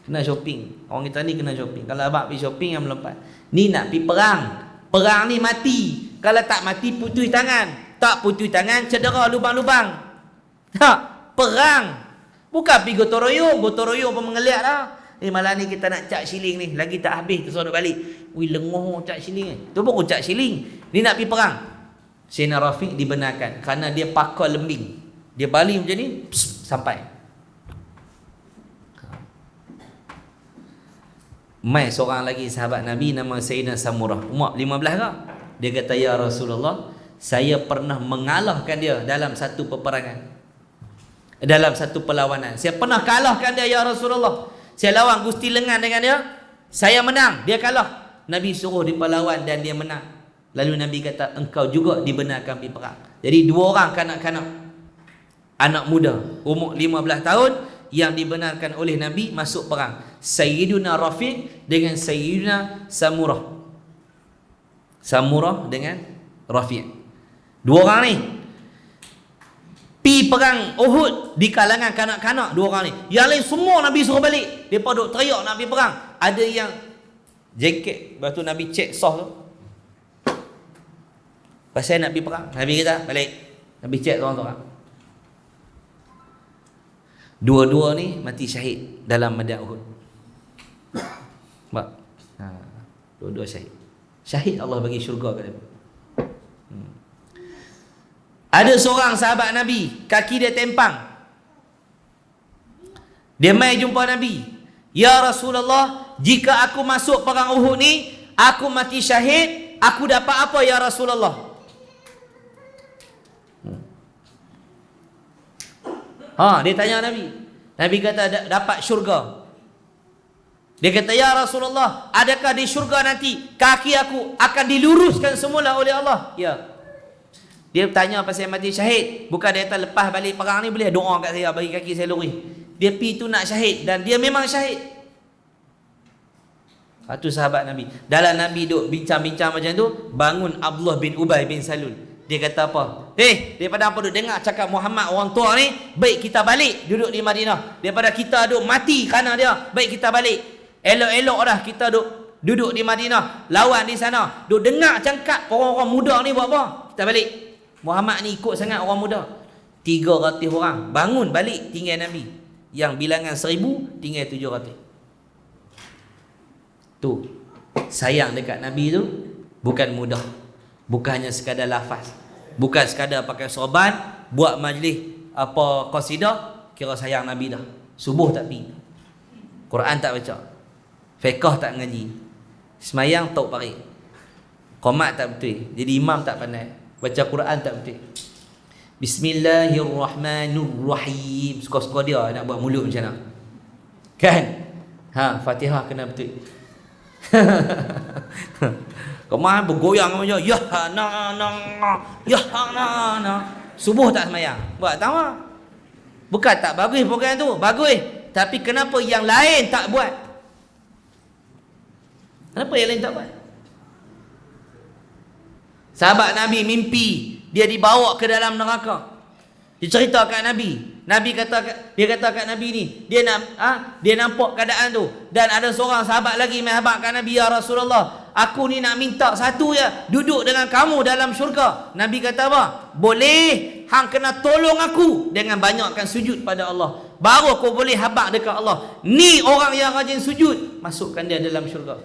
Kena shopping. Orang kita ni kena shopping. Kalau abang pergi shopping yang melompat. Ni nak pergi perang. Perang ni mati. Kalau tak mati, putus tangan. Tak putus tangan, cedera lubang-lubang. Tak. Perang. Bukan pergi gotong royong pun mengeliat dah. Malam ni kita nak cak shilling ni. Lagi tak habis, terus nak balik. Wih, lengoh cak shilling ni. Tu pun cak shilling. Ni nak pergi perang. Sayyidina Rafiq dibenarkan. Kerana dia pakar lembing. Dia balik macam ni, sampai. Mai seorang lagi sahabat Nabi nama Sayyidina Samurah. Umur 15 ke? Dia kata, ya Rasulullah, saya pernah mengalahkan dia dalam satu peperangan. Dalam satu perlawanan. Saya pernah kalahkan dia, ya Rasulullah. Saya lawan gusti lengan dengan dia. Saya menang, dia kalah. Nabi suruh dia perlawan dan dia menang. Lalu Nabi kata, engkau juga dibenarkan pergi perang. Jadi dua orang kanak-kanak, anak muda, umur 15 tahun, yang dibenarkan oleh Nabi masuk perang. Sayyiduna Rafiq dengan Sayyiduna Samurah. Samurah dengan Rafiq. Dua orang ni pi perang Uhud di kalangan kanak-kanak, dua orang ni. Yang lain semua Nabi suruh balik. Depa duk teriak nak pergi perang. Ada yang jengket, lepas tu Nabi cek sah tu. Pasal nak pergi perang, Nabi kata balik. Nabi cek orang-orang. Dua-dua ni mati syahid dalam medan Uhud. Dua-dua syahid. Syahid Allah bagi syurga kat dia. Ada seorang sahabat Nabi, kaki dia tempang. Dia mai jumpa Nabi. Ya Rasulullah, jika aku masuk perang Uhud ni, aku mati syahid, aku dapat apa ya Rasulullah? Dia tanya Nabi. Nabi kata dapat syurga. Dia kata, ya Rasulullah, adakah di syurga nanti kaki aku akan diluruskan semula oleh Allah? Ya. Dia tanya pasal mati syahid. Bukan dia kata lepas balik perang ni boleh doa kat saya bagi kaki saya lurus. Dia pi tu nak syahid dan dia memang syahid. Itu sahabat Nabi. Dalam Nabi duk bincang-bincang macam tu, bangun Abdullah bin Ubay bin Salul. Dia kata apa? Daripada apa duk dengar cakap Muhammad orang tua ni, baik kita balik duduk di Madinah. Daripada kita duk mati kerana dia, baik kita balik. Elok-elok dah kita duduk di Madinah, lawan di sana. Duk dengar cakap orang-orang muda ni buat apa? Kita balik. Muhammad ni ikut sangat orang muda. 300 orang bangun balik tinggal Nabi. Yang bilangan 1000 tinggal 700. Tu sayang dekat Nabi tu bukan mudah. Bukan hanya sekadar lafaz. Bukan sekadar pakai sorban, buat majlis apa qasidah, kira sayang Nabi dah. Subuh tak pi. Quran tak baca. Fiqh tak ngaji. Semayang tak parik. Qomat tak betul. Jadi imam tak pandai. Baca Quran tak betul. Bismillahirrahmanirrahim. Suka-suka dia nak buat mulut macam mana. Kan? Fatihah kena betul. Kemah bergoyang macam ya na subuh tak semayang. Buat tahu? Bukan tak bagus program tu, bagus. Tapi kenapa yang lain tak buat? Kenapa yang lain tak buat? Sahabat Nabi mimpi dia dibawa ke dalam neraka. Dia cerita kat Nabi. Dia kata kat Nabi ni, dia nampak keadaan tu dan ada seorang sahabat lagi mai habaq kat Nabi, ya Rasulullah, aku ni nak minta satu je, duduk dengan kamu dalam syurga. Nabi kata apa? Boleh, hang kena tolong aku dengan banyakkan sujud pada Allah. Baru kau boleh habaq dekat Allah. Ni orang yang rajin sujud, masukkan dia dalam syurga.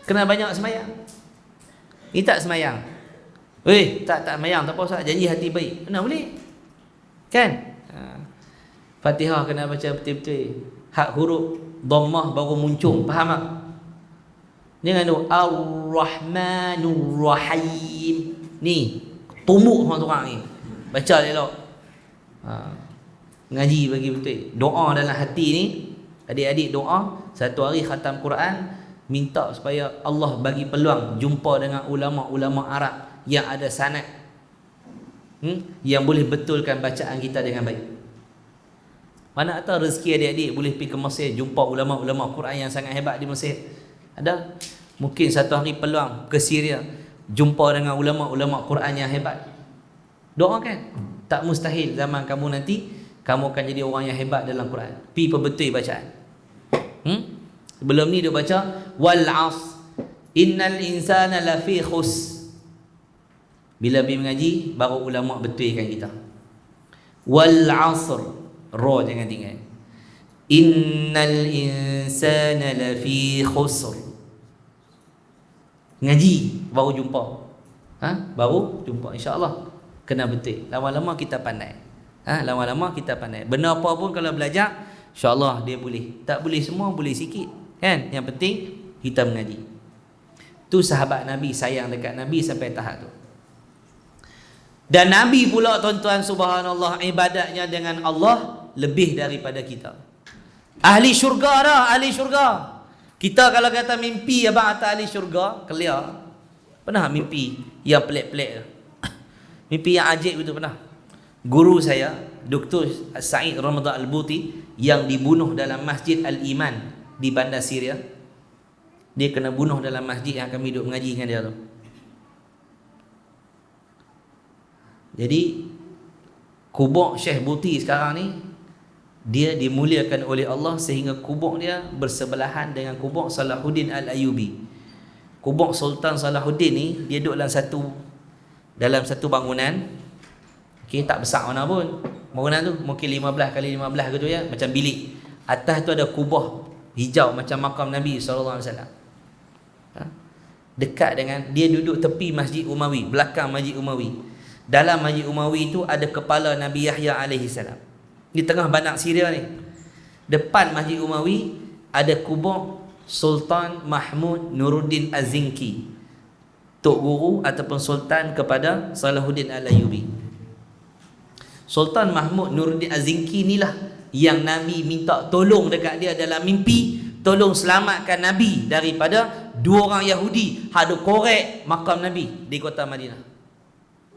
Kena banyak semayang. Ni tak semayang. Tak semayang, tak apa Ustaz, janji hati baik. Mana boleh? Kan? Fatihah kena baca betul-betul. Hak huruf dhammah baru muncul, faham tak? Jangan tu Ar-Rahmanur Rahim. Ni tumbuk orang ni. Baca elok. Ngaji bagi betul. Doa dalam hati ni, adik-adik doa, satu hari khatam Quran, minta supaya Allah bagi peluang jumpa dengan ulama-ulama Arab yang ada sanad, yang boleh betulkan bacaan kita dengan baik. Mana tahu rezeki adik-adik boleh pergi ke Mesir, jumpa ulama-ulama Quran yang sangat hebat di Mesir. Ada mungkin satu hari peluang ke Syria, jumpa dengan ulama-ulama Quran yang hebat. Doakan, tak mustahil zaman kamu nanti kamu akan jadi orang yang hebat dalam Quran. Pi perbetul bacaan. Sebelum ni dia baca wal 'as innal insana lafi khus. Bila pergi mengaji baru ulama betulkan kita. Wal 'asr, ra jangan tinggal. Innal insana lafi khusr. Ngaji baru jumpa. Baru jumpa insya-Allah. Kena betul. Lama-lama kita pandai. Lama-lama kita pandai. Benda apa pun kalau belajar, insya-Allah dia boleh. Tak boleh semua, boleh sikit. Kan? Yang penting kita mengaji. Tu sahabat Nabi sayang dekat Nabi sampai tahap tu. Dan Nabi pula tuan-tuan subhanallah ibadatnya dengan Allah lebih daripada kita. Ahli syurga dah, ahli syurga. Kita kalau kata mimpi abang atas ahli syurga, clear. Pernah mimpi yang pelik-pelik? Mimpi yang ajaib itu pernah. Guru saya, Dr. Said Ramadan Al-Buti, yang dibunuh dalam Masjid Al-Iman di bandar Syria. Dia kena bunuh dalam masjid yang kami duduk mengaji dengan dia tu. Jadi kubur Syekh Buti sekarang ni, dia dimuliakan oleh Allah sehingga kubur dia bersebelahan dengan kubur Salahuddin Al-Ayyubi. Kubur Sultan Salahuddin ni dia duduk dalam satu bangunan. Okay, tak besar mana pun. Bangunan tu mungkin 15 kali 15 gitu ya, macam bilik. Atas tu ada kubah hijau macam makam Nabi SAW. Dekat dengan dia duduk tepi Masjid Umawi, belakang Masjid Umawi. Dalam Masjid Umawi itu ada kepala Nabi Yahya alaihi salam. Di tengah bandar Syria ni. Depan Masjid Umawi ada kubur Sultan Mahmud Nuruddin Az-Zinki, tok guru ataupun sultan kepada Salahuddin Al-Ayyubi. Sultan Mahmud Nuruddin Az-Zinki inilah yang Nabi minta tolong dekat dia dalam mimpi, tolong selamatkan Nabi daripada dua orang Yahudi hadu korek makam Nabi di kota Madinah.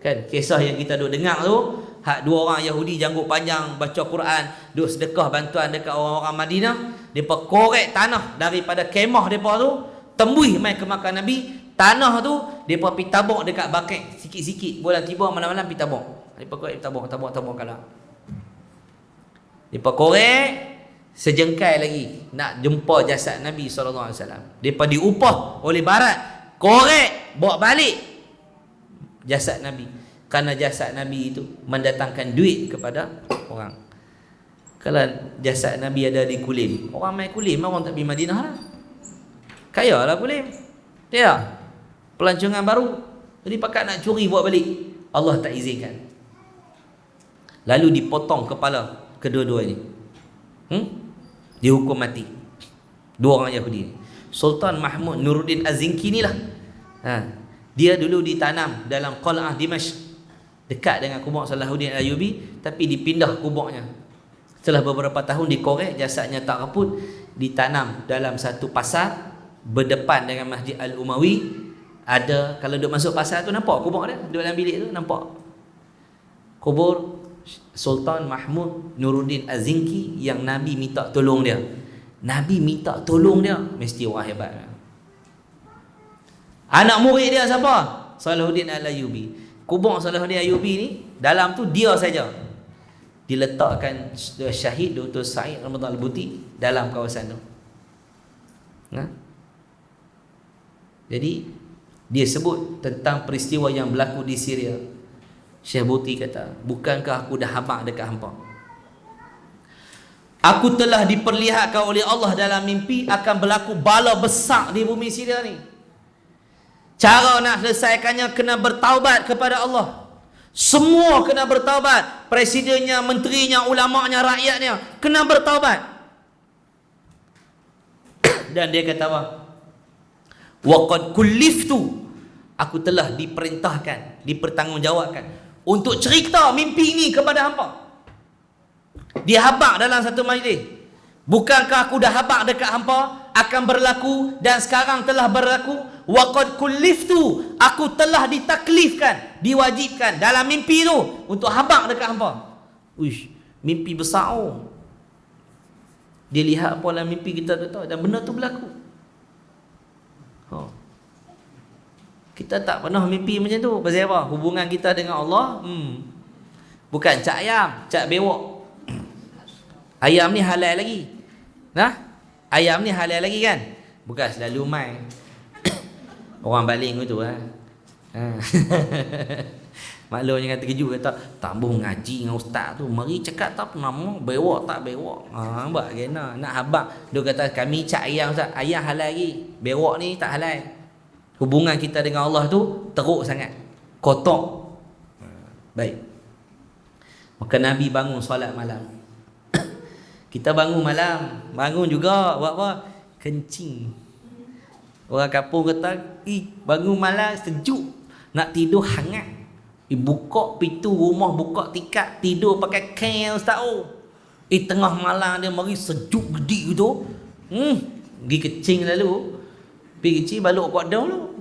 Kan kisah yang kita duk dengar tu, hak dua orang Yahudi janggut panjang baca Quran, duk sedekah bantuan dekat orang-orang Madinah, depa korek tanah daripada kemah depa tu, tembus mai ke makam Nabi. Tanah tu depa pi tabuk dekat baket sikit-sikit, bola tiba malam-malam pi tabuk. Depa korek tabuk kalah. Depa korek sejengkai lagi nak jumpa jasad Nabi SAW. Depa diupah oleh barat, korek bawa balik jasad Nabi, kerana jasad Nabi itu mendatangkan duit kepada orang. Kalau jasad Nabi ada di Kulim, orang main Kulim, orang tak pergi Madinah lah. Kaya lah Kulim. Ya, pelancongan baru. Jadi pakat nak curi buat balik, Allah tak izinkan. Lalu dipotong kepala kedua-dua ini. Dihukum mati dua orang Yahudi. Sultan Mahmud Nuruddin Az-Zinki inilah, dia dulu ditanam dalam Qal'ah Dimashq dekat dengan kubur Salahuddin Al-Ayyubi, tapi dipindah kuburnya. Setelah beberapa tahun dikorek, jasadnya tak raput, ditanam dalam satu pasar berdepan dengan Masjid Al-Umawi. Ada, kalau duk masuk pasar tu nampak kubur dia, duduk dalam bilik tu nampak kubur Sultan Mahmud Nuruddin Az-Zinki yang Nabi minta tolong dia. Nabi minta tolong dia, mesti orang hebat. Anak murid dia siapa? Salahuddin Al-Ayyubi. Kubur Salahuddin Al-Ayyubi ni, dalam tu dia saja diletakkan syahid Dr. Said Ramadan Al-Buti dalam kawasan tu. Jadi dia sebut tentang peristiwa yang berlaku di Syria. Syekh Buti kata, bukankah aku dah habaq dekat hampa? Aku telah diperlihatkan oleh Allah dalam mimpi akan berlaku bala besar di bumi Syria ni. Cara nak selesaikannya kena bertaubat kepada Allah. Semua kena bertaubat. Presidennya, menterinya, ulamanya, rakyatnya kena bertaubat. Dan dia kata apa? Waqad kulliftu, aku telah diperintahkan, dipertanggungjawabkan untuk cerita mimpi ini kepada hangpa. Dia habaq dalam satu majlis. Bukankah aku dah habaq dekat hampa akan berlaku dan sekarang telah berlaku? Wa qad kulliftu, aku telah ditaklifkan, diwajibkan dalam mimpi tu untuk habaq dekat hampa. Uish, mimpi besar. Dia lihat apa dalam mimpi kita tu tahu, dan benda tu berlaku. Kita tak pernah mimpi macam tu. Pasal apa? Hubungan kita dengan Allah bukan cak ayam, cak bewok. Ayam ni halal lagi. Nah, ayam ni halal lagi kan? Bukan selalu mai. Orang baling tu Maklumnya kata terkejut, kata tambah ngaji dengan ustaz tu, mari cakap tak nama bewok tak bewok. Buat kena nak habaq. Dia kata kami cak ayam ustaz, ayam halal lagi, bewok ni tak halal. Hubungan kita dengan Allah tu teruk sangat, kotor. Baik. Maka Nabi bangun solat malam. Kita bangun malam, bangun juga buat apa? Kencing. Orang kampung kata, bangun malam sejuk, nak tidur hangat. Buka pintu rumah, buka tikar, tidur pakai kain ustaz. Tengah malam dia mari sejuk gede tu. Pergi kencing lalu. Pergi kencing balik kuat dah dulu.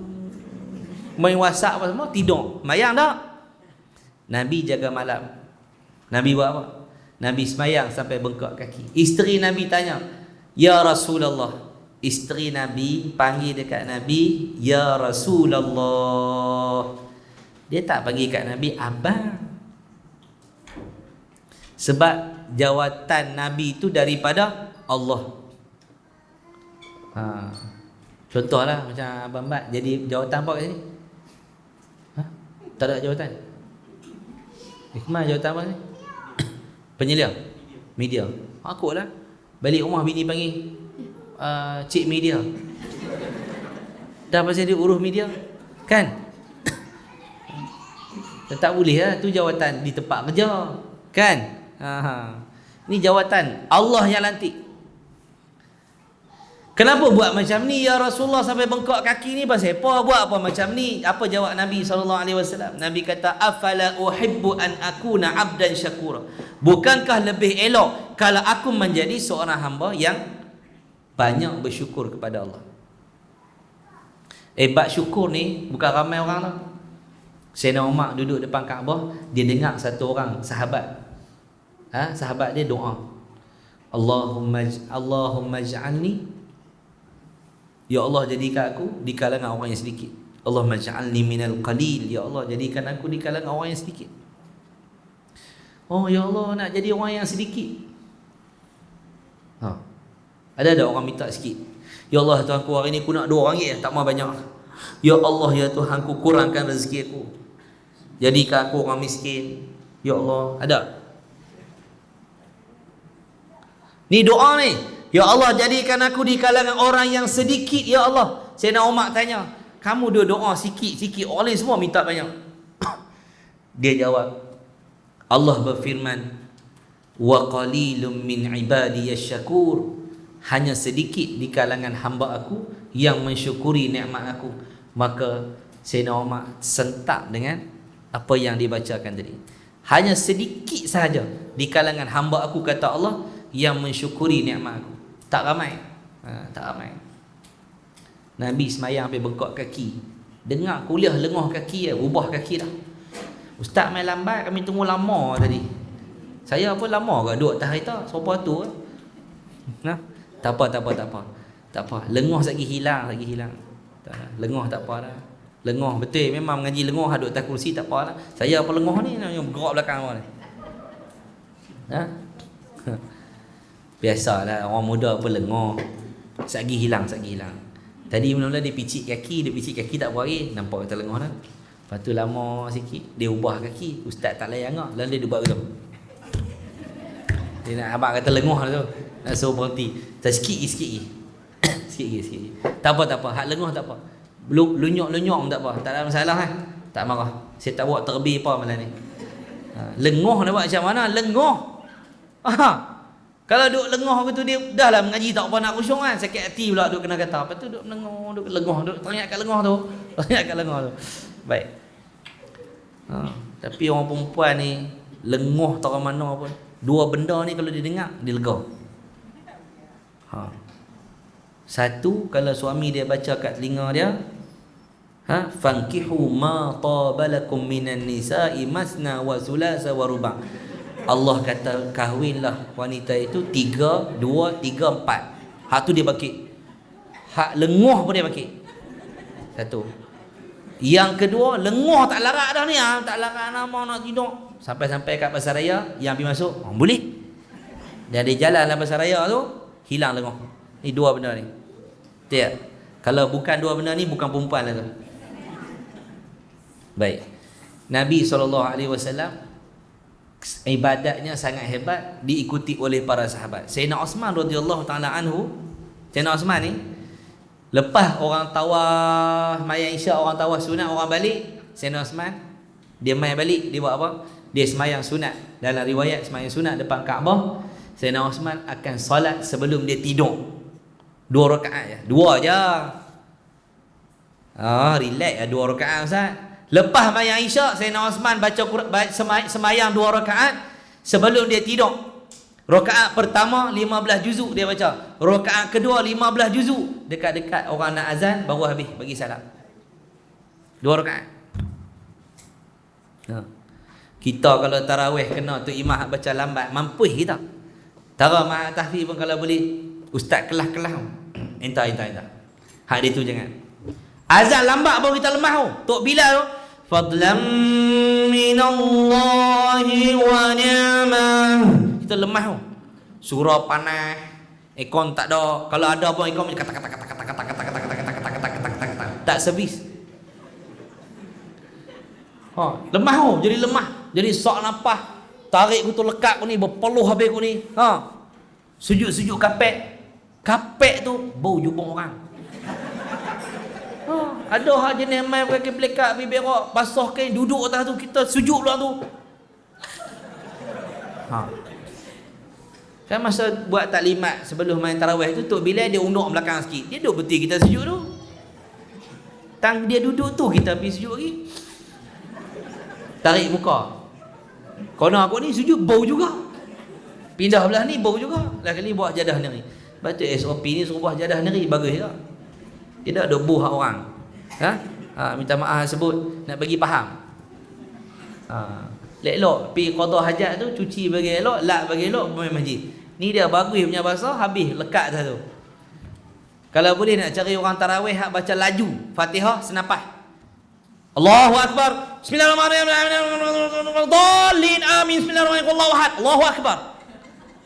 Main WhatsApp apa semua, tidur. Mayang tak? Nabi jaga malam. Nabi buat apa? Nabi semayang sampai bengkak kaki. Isteri Nabi tanya, "Ya Rasulullah." Isteri Nabi panggil dekat Nabi, "Ya Rasulullah." Dia tak panggil kat Nabi abang. Sebab jawatan Nabi itu daripada Allah. Contohlah macam Abang Mat jadi jawatan apa kat sini? Tak ada jawatan. Hikmah jawatan apa ni? Penyelia, media. Aku lah. Balik rumah bini panggil cik media. Dah pasal dia urus media, kan? Tak boleh lah. Tu jawatan di tempat kerja, kan? Ni jawatan Allah yang lantik. Kenapa buat macam ni ya Rasulullah sampai bengkak kaki ni? Pasal apa buat apa macam ni? Apa jawab Nabi SAW? Nabi kata, "Afala uhibbu an akuna abdan syakura." Bukankah lebih elok kalau aku menjadi seorang hamba yang banyak bersyukur kepada Allah? Bab syukur ni bukan ramai orang tau. Sayyidina Umar duduk depan Kaabah, dia dengar satu orang sahabat. Sahabat dia doa, Allahumma ij'alni, ya Allah jadikan aku di kalangan orang yang sedikit. Allahumma ij'alni minal qalil, ya Allah jadikan aku di kalangan orang yang sedikit. Oh ya Allah, nak jadi orang yang sedikit. Ada orang minta sikit. Ya Allah Tuhanku, hari ni aku nak RM2 tak mau banyak. Ya Allah ya Tuhanku, kurangkan rezeki aku, jadikan aku orang miskin. Ya Allah, ada. Ni doa ni. Ya Allah jadikan aku di kalangan orang yang sedikit ya Allah. Sayyidina Umar tanya, kamu doa sikit-sikit, orang lain semua minta banyak. Dia jawab, Allah berfirman, wa qalilum min ibadiyasy syakur, hanya sedikit di kalangan hamba aku yang mensyukuri nikmat aku. Maka Sayyidina Umar sentak dengan apa yang dibacakan tadi. Hanya sedikit sahaja di kalangan hamba aku, kata Allah, yang mensyukuri nikmat aku. Tak ramai. Tak ramai. Nabi semayang sampai bengkak kaki. Dengar kuliah lengah kaki, ubah kaki dah. Ustaz main lambat, kami tunggu lama tadi. Saya pun lama ke duduk atas kereta, sopa tu. Tak apa. Lengah lagi hilang. Lengah tak apa dah. Lengah betul, memang mengaji lengah duduk atas kursi tak apa lah. Saya apa lengah ni yang bergerak belakang awak ni. Biasalah orang muda apa lengah. Sagi hilang. Tadi mula-mula dia picit kaki tak apa lagi, nampak kata lengah dah. Lepas tu lama sikit dia ubah kaki, ustaz tak layan ah, lalu dia buat gitu. Dia nak abang kata lengah tu, nak suruh berhenti. Sikit lagi. Tak apa. Hak lengah tak apa. Lunyok tak apa. Tak ada masalah kan. Tak marah. Saya tak buat terlebih apa malam ni. Lengah nak buat macam mana? Lengah. Kalau duduk lengah begitu dia dah lah mengaji tak apa nak khusyuk kan. Sakit hati pula duduk kena kata. Lepas tu duduk lengah, duduk teringat kat lengah tu. Baik. Tapi orang perempuan ni lengah tak mana pun. Dua benda ni kalau dia dengar, dia lega. Ha. Satu, kalau suami dia baca kat telinga dia, fankihu ma tabalakum minan nisa'i masna wa sulasa wa ruba'. Allah kata kahwinlah wanita itu 3, 2, 3, 4. Hak tu dia bagi. Hak lenguh pun dia bagi. Satu. Yang kedua, lenguh tak larat dah ni, tak larat nama nak tidur. Sampai-sampai kat pasar raya, yang pergi masuk, boleh. Dan dia jalan dalam pasar raya tu, hilang lenguh. Ni dua benda ni. Tak? Kalau bukan dua benda ni, bukan perempuan lah tu. Baik. Nabi SAW ibadatnya sangat hebat, diikuti oleh para sahabat. Sayyidina Osman radhiyallahu taala anhu, Sayyidina Osman ni lepas orang tawaf mayang isyak, orang tawaf sunat, orang balik, Sayyidina Osman dia mai balik, dia buat apa? Dia semayang sunat. Dalam riwayat semayang sunat depan Kaabah, Sayyidina Osman akan solat sebelum dia tidur. 2 rakaat je. 2 je. Relax lah 2 rakaat Ustaz. Lepas mayang isyak, Sayyidina Osman baca semayang 2 rakaat sebelum dia tidur. Rakaat pertama 15 juzuk dia baca. Rakaat kedua 15 juzuk. Dekat-dekat orang nak azan baru habis bagi salam. 2 rakaat. Kita kalau tarawih kena tu imam baca lambat, mampu kita. Tara mak tahfiz pun kalau boleh ustaz kelas-kelas. Entah. Hak dia tu jangan. Azan lambat baru kita lemah tu. Tok Bilal tu, fadlan minallahi wa ni'mah. Kita lemah tu. Surah panas, aircon tak ada. Kalau ada pun aircon kata tak servis. Lemah tu, jadi lemah. Jadi sok nafas, tarik aku tu lekat aku ni, berpeluh habis aku ni. Sujud-sujud kapek tu bau jubung orang. Ada hak jenis mai pakai pelekat bibir berak, basah kain, duduk atas tu, kita sujud lah tu. Kan masa buat taklimat sebelum main tarawih tu, Tok Bilal dia unduk belakang sikit. Dia duduk betul kita sujud tu. Tang dia duduk tu kita pergi sujud lagi. Tarik muka. Kono aku ni sujud bau juga. Pindah belah ni bau juga. Lah kali buat jadah neri. Baca SOP ni suruh buat jadah neri bagus juga. Tidak ada buh hak orang. Minta maaf sebut nak bagi faham. Elok pi qada hajat tu cuci bagi elok, lap bagi elok pergi masjid. Ni dia bagus punya bahasa, habis lekat dah tu. Kalau boleh nak cari orang tarawih hak baca laju, Fatihah senapah. Allahu akbar. Bismillahirrahmanirrahim. Dhalin amin. Bismillahirrahmanirrahim. Allahu ahad. Allahu akbar.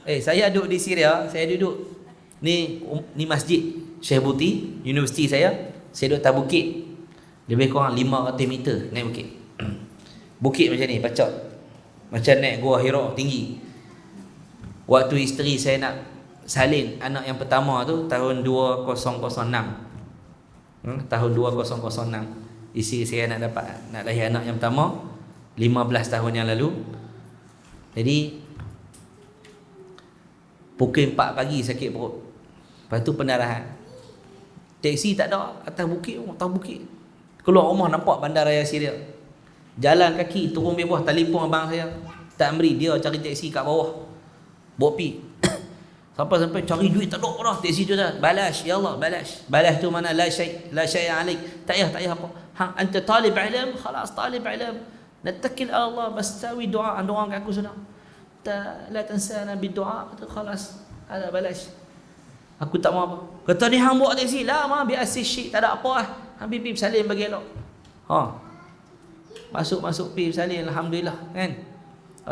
Saya duduk di Syria, saya duduk ni masjid Syekh Buti, universiti saya. Saya duduk atas bukit. Lebih kurang 500 meter naik bukit. Bukit macam ni, bacot. Macam naik Gua Hira tinggi. Waktu isteri saya nak salin anak yang pertama tu tahun 2006. Tahun 2006. Isteri saya nak lahir anak yang pertama 15 tahun yang lalu. Jadi pukul 4 pagi sakit perut. Lepas tu pendarahan. Teksi tak ada atas bukit. Keluar rumah nampak bandaraya Syria. Jalan kaki turun bebas, telefon abang saya. Tak beri, dia cari teksi kat bawah. Bawa pi. Sampai cari duit tak ada dah. Teksi tu dah. Balas, ya Allah, balas. Balas tu mana la syai' alik. Tak payah apa. Anta talib ilm, khalas talib ilm. Nattakil Allah, bastawi doa. Anda orang kat aku sudah. La tansana bidu'a, khalas. Ada balas. Aku tak mau apa. Kata ni hang bawa teksi lah, mah biar asis syik, tak ada apa ah. Hang pergi salim bagi elok. Masuk pergi salim, alhamdulillah kan.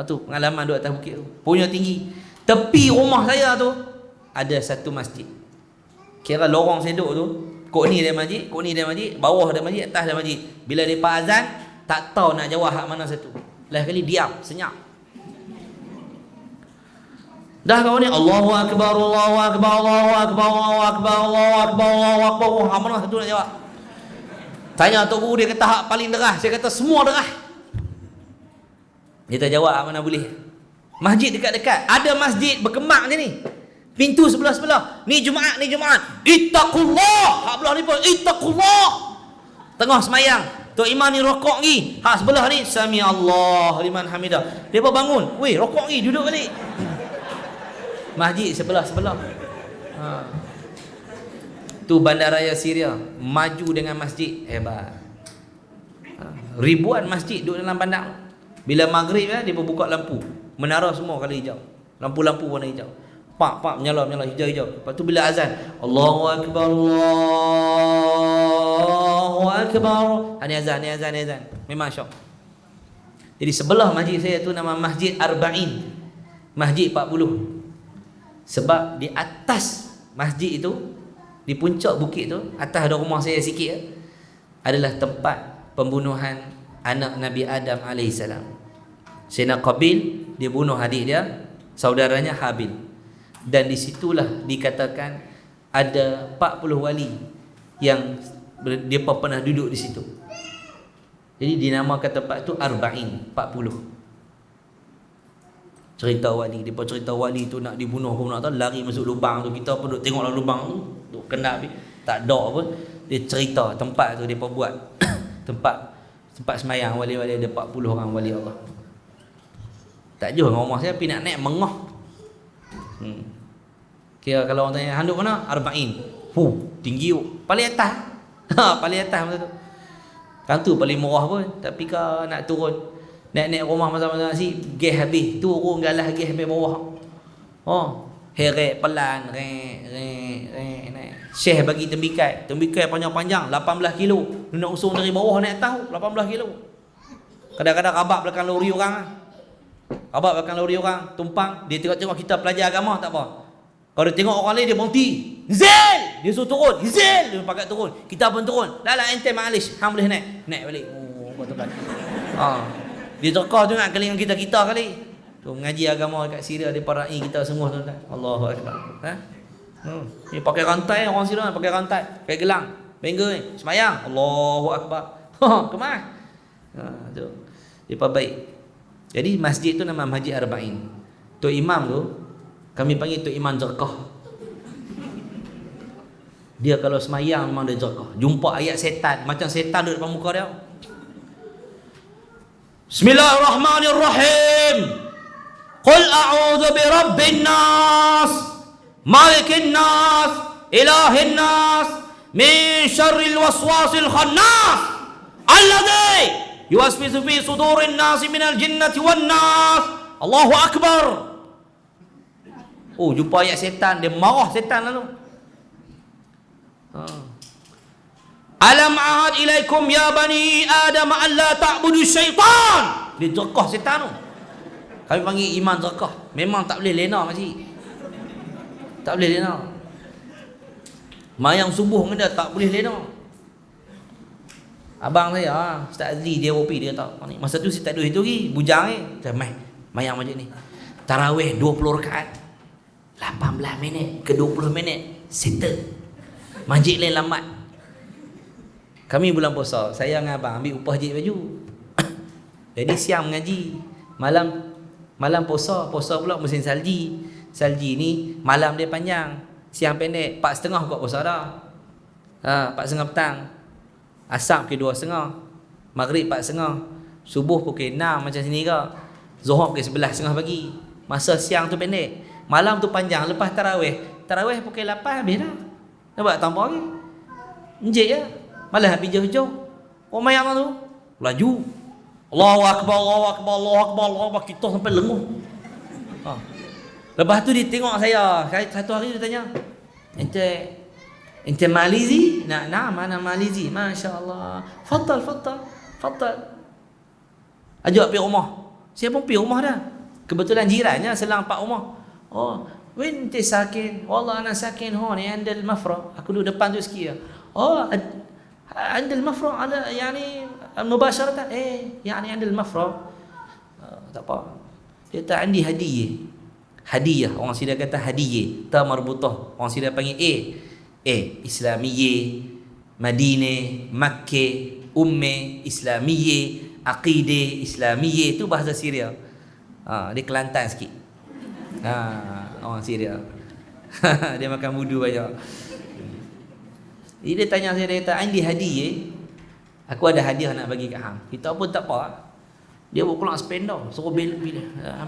Tu pengalaman duduk atas bukit tu. Punya tinggi. Tepi rumah saya tu ada satu masjid. Kira lorong saya duduk tu, kok ni dia masjid, bawah ada masjid, atas ada masjid. Bila depa azan, tak tahu nak jawab hak mana satu. Lah kali diam, senyap. Dah kau ni Allahu akbar, Allahu akbar, Allahu akbar, Allahu akbar, Allahu akbar, Allahu akbar. Hak mana satu nak jawab? Tanya tok guru, dia kata hak paling deras. Saya kata semua deras. Dia tak jawab hak mana boleh. Masjid dekat-dekat. Ada masjid berkembang macam ni. Pintu sebelah-sebelah. Ni Jumaat. Ittaqullah. Hak belah ni pun ittaqullah. Tengah semayang. Tok imam ni rokok lagi. Hak sebelah ni sami Allah liman hamidah. Dia pun bangun. Weh, rokok lagi, duduk balik. Masjid sebelah-sebelah. Ha. Tu bandaraya Syria maju dengan masjid hebat. Ribuan masjid duduk dalam bandar. Bila maghrib dia buka lampu, menara semua kali hijau, lampu-lampu warna hijau, pak menyala hijau. Lepas tu bila azan, Allahu akbar, Allahu akbar, ni azan. Memang syok. Jadi sebelah masjid saya tu nama Masjid Arba'in, Masjid 40. Sebab di atas masjid itu, di puncak bukit tu, atas ada rumah saya sikit, adalah tempat pembunuhan anak Nabi Adam alaihissalam. Sayyidina Qabil dia bunuh adik dia, saudaranya Habil. Dan disitulah dikatakan ada 40 wali yang dia pernah duduk di situ. Jadi dinamakan tempat tu Arba'in, 40. Cerita wali, depa cerita wali tu nak dibunuh pun nak tahu, lari masuk lubang tu, kita pun duk tengok dalam lubang tu, duk kena habis, tak ada apa. Dia cerita tempat tu depa buat tempat semayang wali-wali, ada 40 orang wali Allah. Tak jauh dengan rumah saya, pergi nak naik mengah. Kira kalau orang tanya, handuk mana? Arba'in. Tinggi tu. Paling atas. Paling atas macam tu. Kan tu paling murah pun. Tapi kalau nak turun, naik rumah masa-masa nasi, gas habis. Turun galah gas habis bawah. Heret pelan, naik. Syekh bagi tembikai panjang-panjang 18 kilo. Dia nak usung dari bawah naik atas 18 kilo. Kadang-kadang rabak belakang lori orang, tumpang, dia tengok kita pelajar agama tak apa. Kalau dia tengok orang lain dia berhenti. Zil! Dia suruh turun. Zil! Dia pakat turun. Kita pun turun. Dah ente ma'alish. Hang boleh naik. Naik balik. Betul. Dia terkah tu nak kali dengan kita kali. Tu mengaji agama kat Syria dia parai kita semua tu. Allahu akbar. Ni pakai rantai orang Syria pakai rantai, pakai gelang. Bengga ni semayang. Allahu akbar. Kemah? Tu. Dia baik. Jadi masjid tu nama Masjid Arba'in. Tok imam tu kami panggil Tok Imam Jerkah. Dia kalau semayang memang dia jerkah. Jumpa ayat setan, macam setan duduk depan muka dia. Bismillahirrahmanirrahim. Qul a'udzu birabbin nas, malikin nas, ilahin nas, min syarril waswasil khannas, alladzi yuwaswisu fi sudurin nas minal jinnati wan nas. Allahu akbar. Jumpa ayat setan, dia marah setan lalu. Alam ahad ilaikum ya bani Adam alla ta'budu syaitan. Dia jerkah setan tu. Kami panggil iman jerkah. Memang tak boleh lena makcik. Tak boleh lena. Mayang subuh dengan dia tak boleh lena. Abang saya, Ustaz Azli dia OP dia tak. Masa tu saya tak ada itu lagi, bujang ni. Saya mayang macam ni. Tarawih 20 rakaat. 18 minit ke 20 minit settle. Masjid lain lambat. Kami bulan puasa, saya dengan abang ambil upah jahit baju. Jadi siang mengaji, malam puasa pula musim salji. Salji ni malam dia panjang, siang pendek. 4.30 buka puasa dah. 4.30 petang. Asar pukul 2.30. Maghrib 4.30. Subuh pukul 6 macam sini ke. Zuhur pukul 11.30 pagi. Masa siang tu pendek. Malam tu panjang. Lepas tarawih pukul 8 habis dah. Nampak tambah lagi. Enjik je. Malah habis hijau-hijau. Orang mayang tu laju. Allahu akbar, Allahu akbar, Allahu akbar, Allahu akbar. Kita sampai lenguh. Lepas tu dia tengok saya. Satu hari dia tanya, Ente Malizi? Nah, mana Malizi? Masya-Allah. Fadal. Ajak pergi rumah. Saya pun pergi rumah dah. Kebetulan jirannya selang 4 rumah. When ente sakin? Wallah ana sakin hon andal mafra. Aku duduk depan tu sikit. andal mafra ada yani mubasharatan yani andal mafra. Tak apa. Dia tak andi hadiah. Orang Syria kata hadiah, ta marbutah. Orang Syria panggil Islamiyah, Madinah, Makkah, Ummah, Islamiyah, Aqidah, Islamiyah, itu bahasa Syria. Dia Kelantan sikit. Orang Syria. Dia makan wudu banyak. Jadi dia tanya saya, dia kata, "Andi hadiah? Aku ada hadiah nak bagi kat hang." Kita pun tak apa. Dia bawa keluar spender, suruh pilih.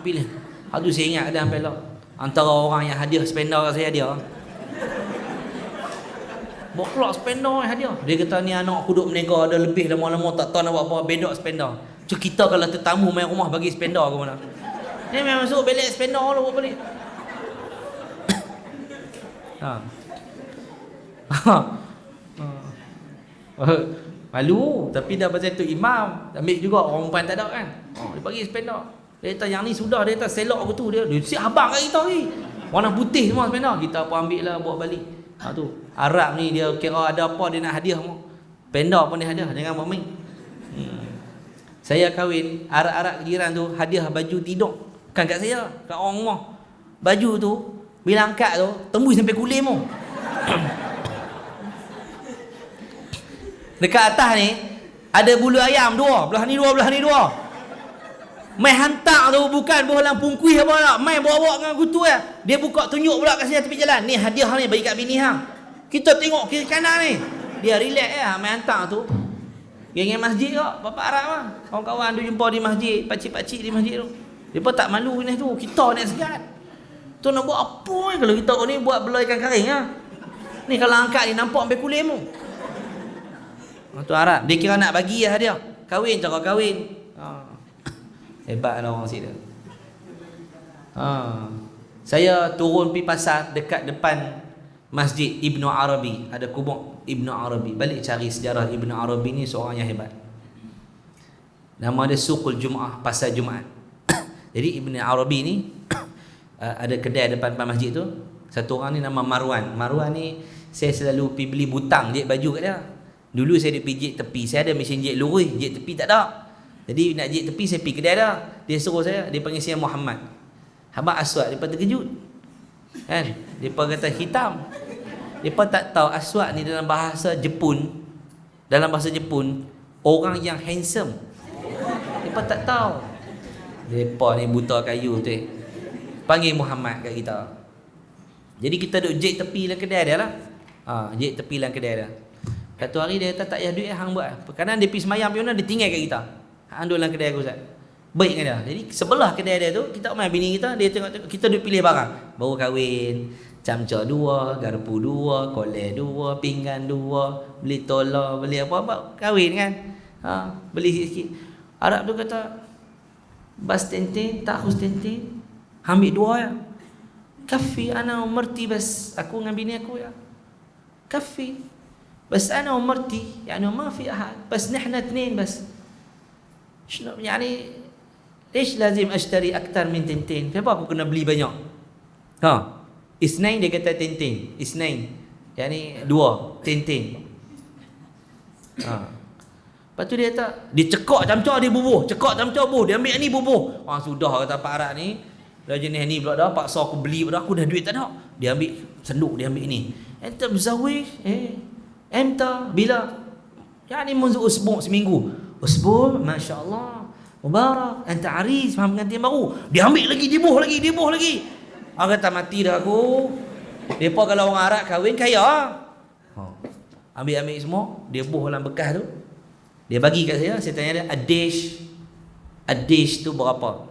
Pilih. Aduh saya ingat ada ambil lah. Antara orang yang hadiah spender kat saya dia. Bawa keluar spender hadiah. Dia kata ni anak aku duduk menega ada lebih lama-lama tak tahu nak buat apa, bedok spender. So kita kalau tetamu main rumah bagi spender ke mana? Ni memang masuk belik spender lah buat balik. Malu, tapi dah pasal tu imam ambil juga orang perempuan tak ada kan. Dia bagi spender. Dia kata yang ni sudah, dia kata selok aku tu dia siap abang kat kita ni. Warna putih semua spender. Kita pun ambil lah bawa balik. Tu Arab ni dia kira ada apa dia nak hadiah semua. Spender pun dia hadiah, jangan buat main. Saya kahwin, Arab-Arab jiran tu hadiah baju tidur. Bukan kat saya, kat orang rumah. Baju tu bila angkat tu tembus sampai kulit mu. Dekat atas ni ada bulu ayam dua, belah ni dua, belah ni dua. Mai hantar tu bukan bohlang pungkuih apa nak, mai bawa-bawa dengan kutu ya. Dia buka tunjuk pula kat sini tepi jalan. Ni hadiah ni bagi kat bini hang. Kita tengok kiri kanan ni. Dia relax ya, mai hantar tu. Geng masjid kok, bapak Arab mah. Kawan-kawan tu jumpa di masjid, pakcik-pakcik di masjid tu. Depa tak malu ni tu, kita nak segat. Tu nak buat apa kalau kita ni buat belai ikan kering ah. Ni kalau angkat ni nampak sampai kulit mu. Tu Arab, dia kira nak bagi lah dia. Kahwin cara kahwin. Hebat lah orang sini. Saya turun pergi pasar dekat depan Masjid Ibnu Arabi. Ada kubur Ibnu Arabi. Balik cari sejarah Ibnu Arabi ni seorang yang hebat. Nama dia Suqul Jum'ah, pasar Jumaat. Jadi Ibnu Arabi ni ada kedai depan masjid tu. Satu orang ni nama Marwan. Marwan ni saya selalu pergi beli butang jahit baju kat dia. Dulu saya ada pergi jahit tepi. Saya ada mesin jahit lurus, jahit tepi tak ada. Jadi nak jahit tepi saya pergi kedai dia. Dia suruh saya, dia panggil saya Muhammad. Habaq aswad, depa terkejut. Kan? Depa kata hitam. Depa tak tahu aswad ni dalam bahasa Jepun. Dalam bahasa Jepun, orang yang handsome. Depa tak tahu. Depa ni buta kayu tu. Panggil Muhammad kat kita. Jadi kita duduk jahit tepi dalam kedai dia lah. Jahit tepi dalam kedai dia. Satu hari dia kata tak payah duit hang buat. Kadang dia pergi semayang pergi mana dia tinggal kat kita. Hang duduk dalam kedai aku Ustaz. Baik kan dia. Jadi sebelah kedai dia tu kita main bini kita, dia tengok kita duduk pilih barang. Baru kahwin, camca dua, garpu dua, kolej dua, pinggan dua, beli tola, beli apa-apa, kahwin kan. Beli sikit-sikit. Arab tu kata bas tentin, tak khus tentin. Ambil dua ya. Kafi ana umarti bas. Aku dengan bini aku ya. Kafi. بس أنا ومرتي يعني ما في أحد بس نحن اثنين بس شنو يعني ليش لازم أشتري أكثر من تنتين kenapa aku kena beli banyak isnain dia kata tentin isnain yani dua tentin lepas tu dia kata dia cekak camca dia bubuh cekak camca bubuh dia ambil ni bubuh sudah kata Pak Arab ni dah jenis ni pula dah paksa aku beli pula aku dah duit tak ada dia ambil senduk dia ambil ni ente berzawi Emta bila yani munzu usbu' seminggu usbu' masya-Allah mubarak anta aris faham pengantin baru dia ambil lagi dibuh lagi kata mati dah aku depa kalau orang Arab kahwin kaya ambil semua dia buh dalam bekas tu dia bagi kat saya tanya dia adish tu berapa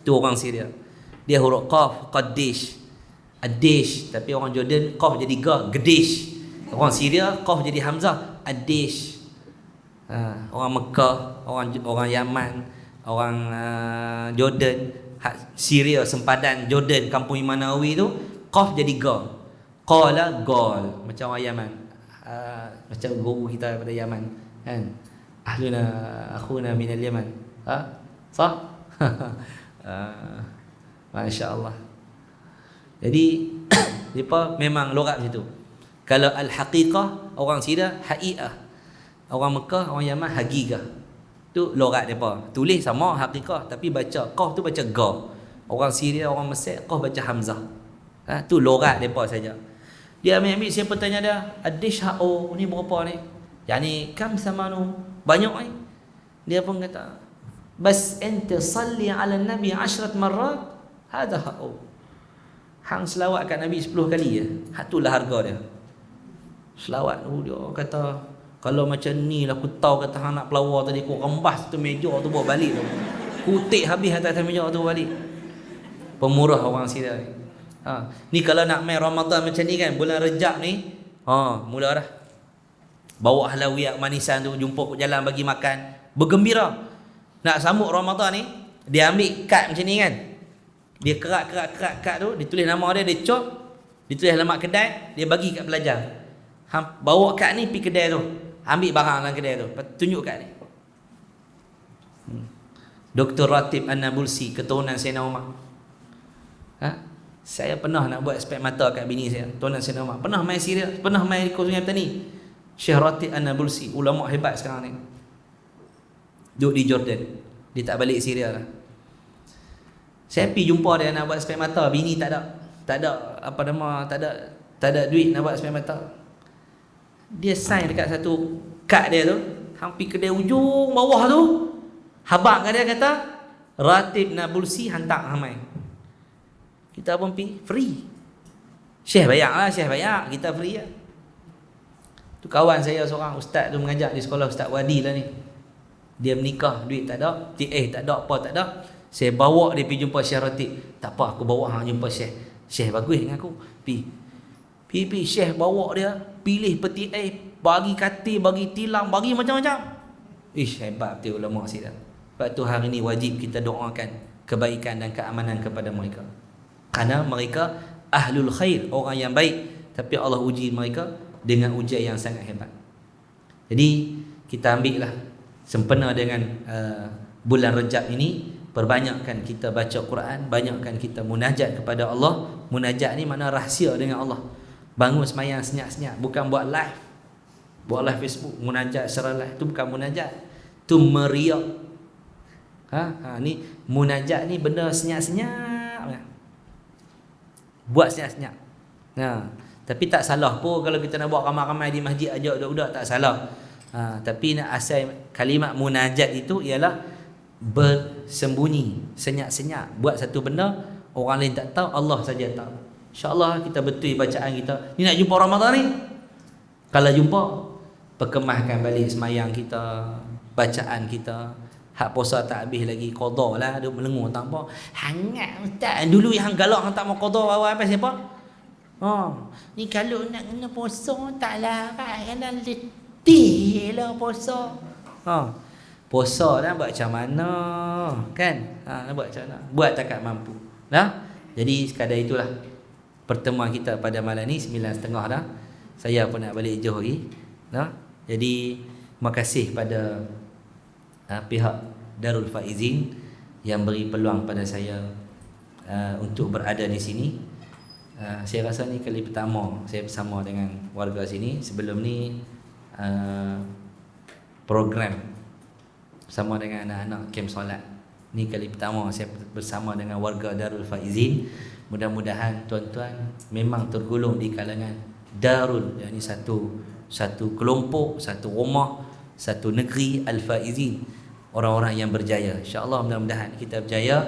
tu orang Syria dia huruf qaf qadish adish tapi orang Jordan qaf jadi ga gedish. Orang Syria qaf jadi hamzah adish. Orang Mekah, orang Yaman, orang Jordan, Syria sempadan Jordan kampung Imam Nawawi tu qaf jadi ga. Qala gal macam orang Yaman. Macam guru kita daripada Yaman kan. Akhuna minal Yaman. Sah? Masya-Allah. Jadi depa memang logat situ. Kalau al-haqiqah orang Syria haqiqah. Orang Mekah, orang Yaman haqiqah. Tu logat depa. Tulis sama haqiqah tapi baca qaf tu baca ga. Orang Syria, orang Mesir qaf baca hamzah. Tu logat depa saja. Dia ambil siapa tanya dia, adish hao ni berapa ni? Yani kam samanu? Banyak ni. Dia pun kata, bas anta salli ala nabi 10 marrat, hada hao. Hang selawat kat Nabi 10 kali je. Itulah harga dia. Selawat dia kata kalau macam ni lah aku tahu kata hang nak pelawar tadi aku rembas tu meja tu bawa balik tu. Kutik habis atas meja tu balik. Pemurah orang Syria ni. Ni kalau nak main Ramadan macam ni kan bulan Rejab ni Mula dah. Bawa halawiyat manisan tu, jumpa kat jalan bagi makan, bergembira. Nak sambut Ramadan ni, dia ambil kad macam ni kan. Dia kerat tu, dia tulis nama dia, dia cop, dia tulis alamat kedai, dia bagi kat pelajar. Bawa kad ni pergi kedai tu, ambil barang dalam kedai tu, tunjuk kad ni. Dr. Ratib An-Nabulsi, keturunan Sayyidina Umar. Saya pernah nak buat spek mata kat bini saya, keturunan Sayyidina Umar. Pernah main Syria, pernah main di Sungai Petani. Syekh Ratib An-Nabulsi, ulama hebat sekarang ni. Duduk di Jordan. Dia tak balik Syria lah. Saya pergi jumpa dia nak buat spek mata, bini tak ada duit nak buat spek mata. Dia sign dekat satu kad dia tu, hampir kedai ujung bawah tu. Habaq kat dia kata, Ratib Nabulsi hantar hamai. Kita pun pergi free. Syekh bayar lah, Syekh bayar, kita free lah. Tu kawan saya seorang ustaz tu mengajar di sekolah, Ustaz Wadi lah ni. Dia menikah, duit tak ada, tak ada apa tak ada. Saya bawa dia pergi jumpa Syekh Ratib. Tak apa, aku bawa hang jumpa Syekh. Syekh bagus dengan aku. Pergi Syekh bawa dia, pilih peti bagi katil, bagi tilang, bagi macam-macam. Hebat betul ulama sini. Sebab tu hari ni wajib kita doakan kebaikan dan keamanan kepada mereka. Kerana mereka ahlul khair, orang yang baik. Tapi Allah uji mereka dengan ujian yang sangat hebat. Jadi kita ambil lah sempena dengan bulan Rejab ini, perbanyakkan kita baca Quran, banyakkan kita munajat kepada Allah. Munajat ni makna rahsia dengan Allah. Bangun semayang senyap-senyap, bukan buat live. Buat live Facebook, munajat secara live, tu bukan munajat. Tu meriak. Ni munajat ni benda senyap-senyap. Buat senyap-senyap. Tapi tak salah pun kalau kita nak buat ramai-ramai di masjid ajak budak-budak, tak salah. Tapi nak asal kalimat munajat itu ialah bersembunyi, senyap-senyap, buat satu benda orang lain tak tahu, Allah saja tahu. InsyaAllah kita betul bacaan kita. Ni nak jumpa Ramadan ni, kalau jumpa, perkemahkan balik semayang kita, bacaan kita. Hak puasa tak habis lagi, qada lah, duk melengur tak apa. Hangat ustaz, dulu yang galak hang tak mau qada awal apa siapa? Ni kalau nak kena puasa tak larat, kena letih lah puasa. Puasa dah buat macam mana kan? Nak buat macam mana? Buat takat mampu. Jadi sekadar itulah pertemuan kita pada malam ni 9.30 dah. Saya pun nak balik Johor lagi. Jadi terima kasih kepada pihak Darul Faizin yang beri peluang pada saya untuk berada di sini. Saya rasa ni kali pertama saya bersama dengan warga sini. Sebelum ni program bersama dengan anak-anak kem solat. Ni kali pertama saya bersama dengan warga Darul Faizin. Mudah-mudahan tuan-tuan memang tergolong di kalangan Darul, yakni satu kelompok, satu rumah, satu negeri Al-Faizin, orang-orang yang berjaya. InsyaAllah mudah-mudahan kita berjaya,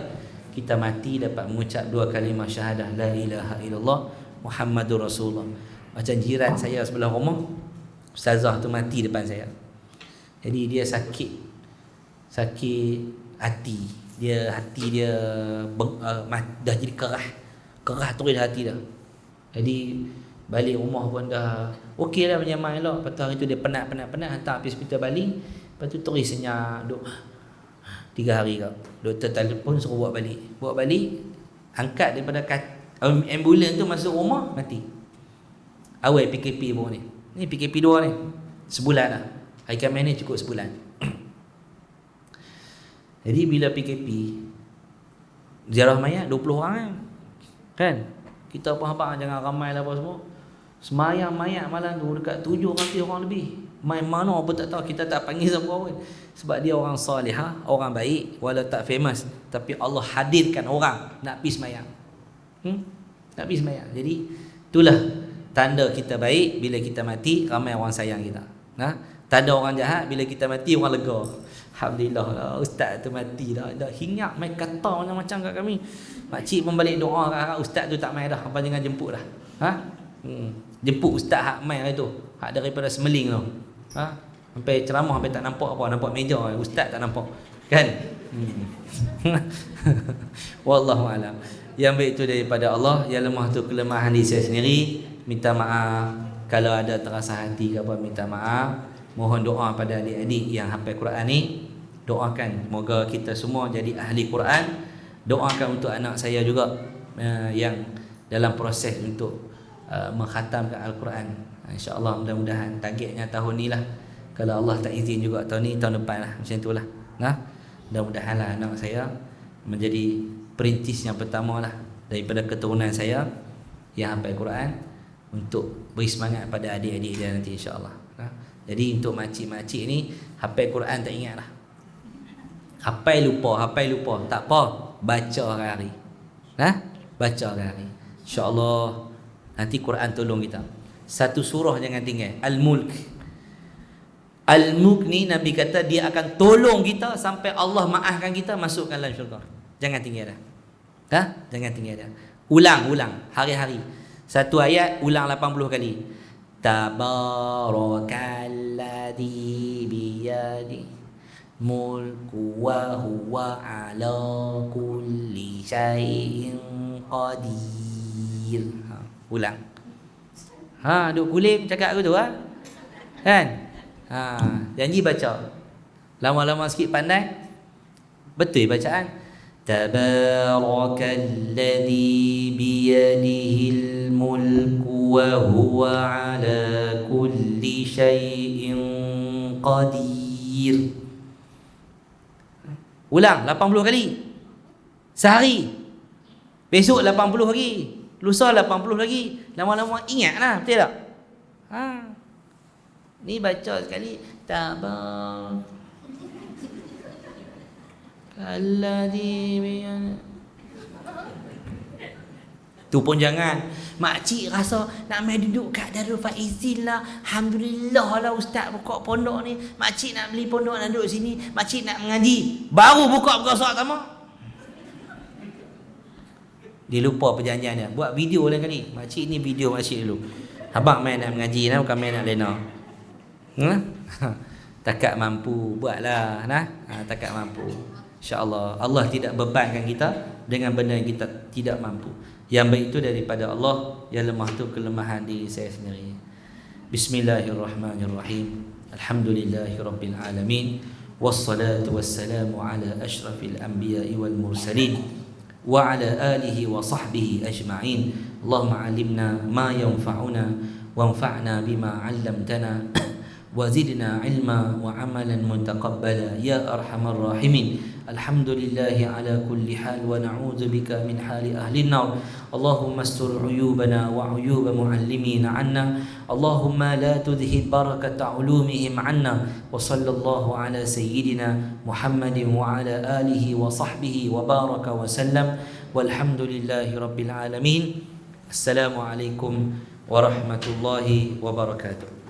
kita mati dapat mengucap dua kalimah syahadah la ilaha illallah Muhammadur Rasulullah. Macam jiran saya sebelah rumah, ustazah tu mati depan saya. Jadi dia sakit hati. Hati dia dah jadi kerah terus hati dah. Jadi balik rumah pun dah okey dah, menyamai elok. Lepas tu hari tu dia penat hantar pergi hospital balik. Lepas tu terus senyap duk 3 hari kau. Doktor telefon suruh buat balik. Angkat daripada ambulans tu masuk rumah, mati. Awal PKP pun ni. Ni PKP 2 ni. Sebulan dah. Hari Khamis ni cukup sebulan. Jadi bila PKP ziarah mayat 20 orang kan. Kita apa habaq jangan ramai lah apa semua. Semayang mayat malam tu dekat 700 orang lebih. Main mana pun tak tahu, kita tak panggil siapa pun. Sebab dia orang salihah, orang baik, walau tak famous, tapi Allah hadirkan orang nak pergi semayang. Nak pergi semayang. Jadi itulah tanda kita baik bila kita mati, ramai orang sayang kita. Tanda orang jahat bila kita mati, orang lega. Alhamdulillah lah, ustaz tu mati dah. Dah hinggap main kata macam-macam kat kami. Makcik pun balik doa kat ustaz tu tak main dah. Apa jangan jemput dah. Jemput ustaz hak main tu. Hak daripada Semeling tu. Sampai ceramah sampai tak nampak apa, nampak meja ustaz tak nampak. Kan? Wallahu a'lam. Yang baik itu daripada Allah, yang lemah tu kelemahan diri saya sendiri. Minta maaf. Kalau ada terasa hati ke apa, minta maaf. Mohon doa pada adik-adik yang hafal Quran ni. Doakan moga kita semua jadi ahli Quran. Doakan untuk anak saya juga yang dalam proses untuk mengkhatamkan Al-Quran. InsyaAllah mudah-mudahan targetnya tahun ni lah. Kalau Allah tak izin juga tahun ni, tahun depan lah, macam tu lah. Mudah-mudahan lah anak saya menjadi perintis yang pertama lah daripada keturunan saya yang hafal Quran, untuk beri semangat pada adik-adik dia nanti insyaAllah. Jadi untuk makcik-makcik ni hafal Quran tak ingat lah. Hafal lupa, tak apa, baca hari-hari. Baca hari-hari. InsyaAllah nanti Quran tolong kita. Satu surah jangan tinggal, Al-Mulk. Al-Mulk ni Nabi kata dia akan tolong kita sampai Allah maafkan kita, masukkan dalam syurga. Jangan tinggal dah. Jangan tinggal dah. Ulang hari-hari. Satu ayat ulang 80 kali. Tabarakalladzi biyadi mulku wa huwa ala kulli syai'in qadir. Ulang. Duk kulim cakap aku tu kan? Janji baca. Lama-lama sikit pandai. Betul bacaan. Tabarakalladzi biyadihil mulku wa huwa ala kulli syai'in qadir. Ulang 80 kali sehari. Besok 80 lagi, lusa 80 lagi. Lama-lama ingatlah, betul tak? Ni baca sekali tu pun jangan. Makcik rasa nak main duduk kat Darul Faizin lah. Alhamdulillah lah ustaz buka pondok ni. Makcik nak beli pondok nak duduk sini. Makcik nak mengaji. Baru buka surat pertama, dia lupa perjanjian dia. Buat video lain kali. Makcik ni video makcik dulu. Abang main nak mengaji lah, bukan main nak lena. Takat mampu buatlah. Takat mampu. InsyaAllah Allah tidak bebankan kita dengan benda yang kita tidak mampu. Yang baik itu daripada Allah, yang lemah itu kelemahan diri saya sendiri. Bismillahirrahmanirrahim. Alhamdulillahirabbil alamin. Wassalatu wassalamu ala asyrafil anbiya'i wal mursalin wa ala alihi wa sahbihi ajma'in. Allahumma 'allimna ma yanfa'una wanfa'na bima 'allamtana wa zidna 'ilma wa 'amalan mutaqabbala ya arhamar rahimin. Alhamdulillahi ala kulli hal wa na'udzu bika min hali ahli an-nar. Allahumma astur 'uyubana wa 'uyuba mu'allimina 'anna. Allahumma la tudhhib barakata 'ulumihim 'anna. Wa sallallahu ala sayyidina Muhammadin wa ala alihi wa sahbihi wa baraka wa sallam. Walhamdulillahi rabbil alamin. Assalamualaikum warahmatullahi wabarakatuh.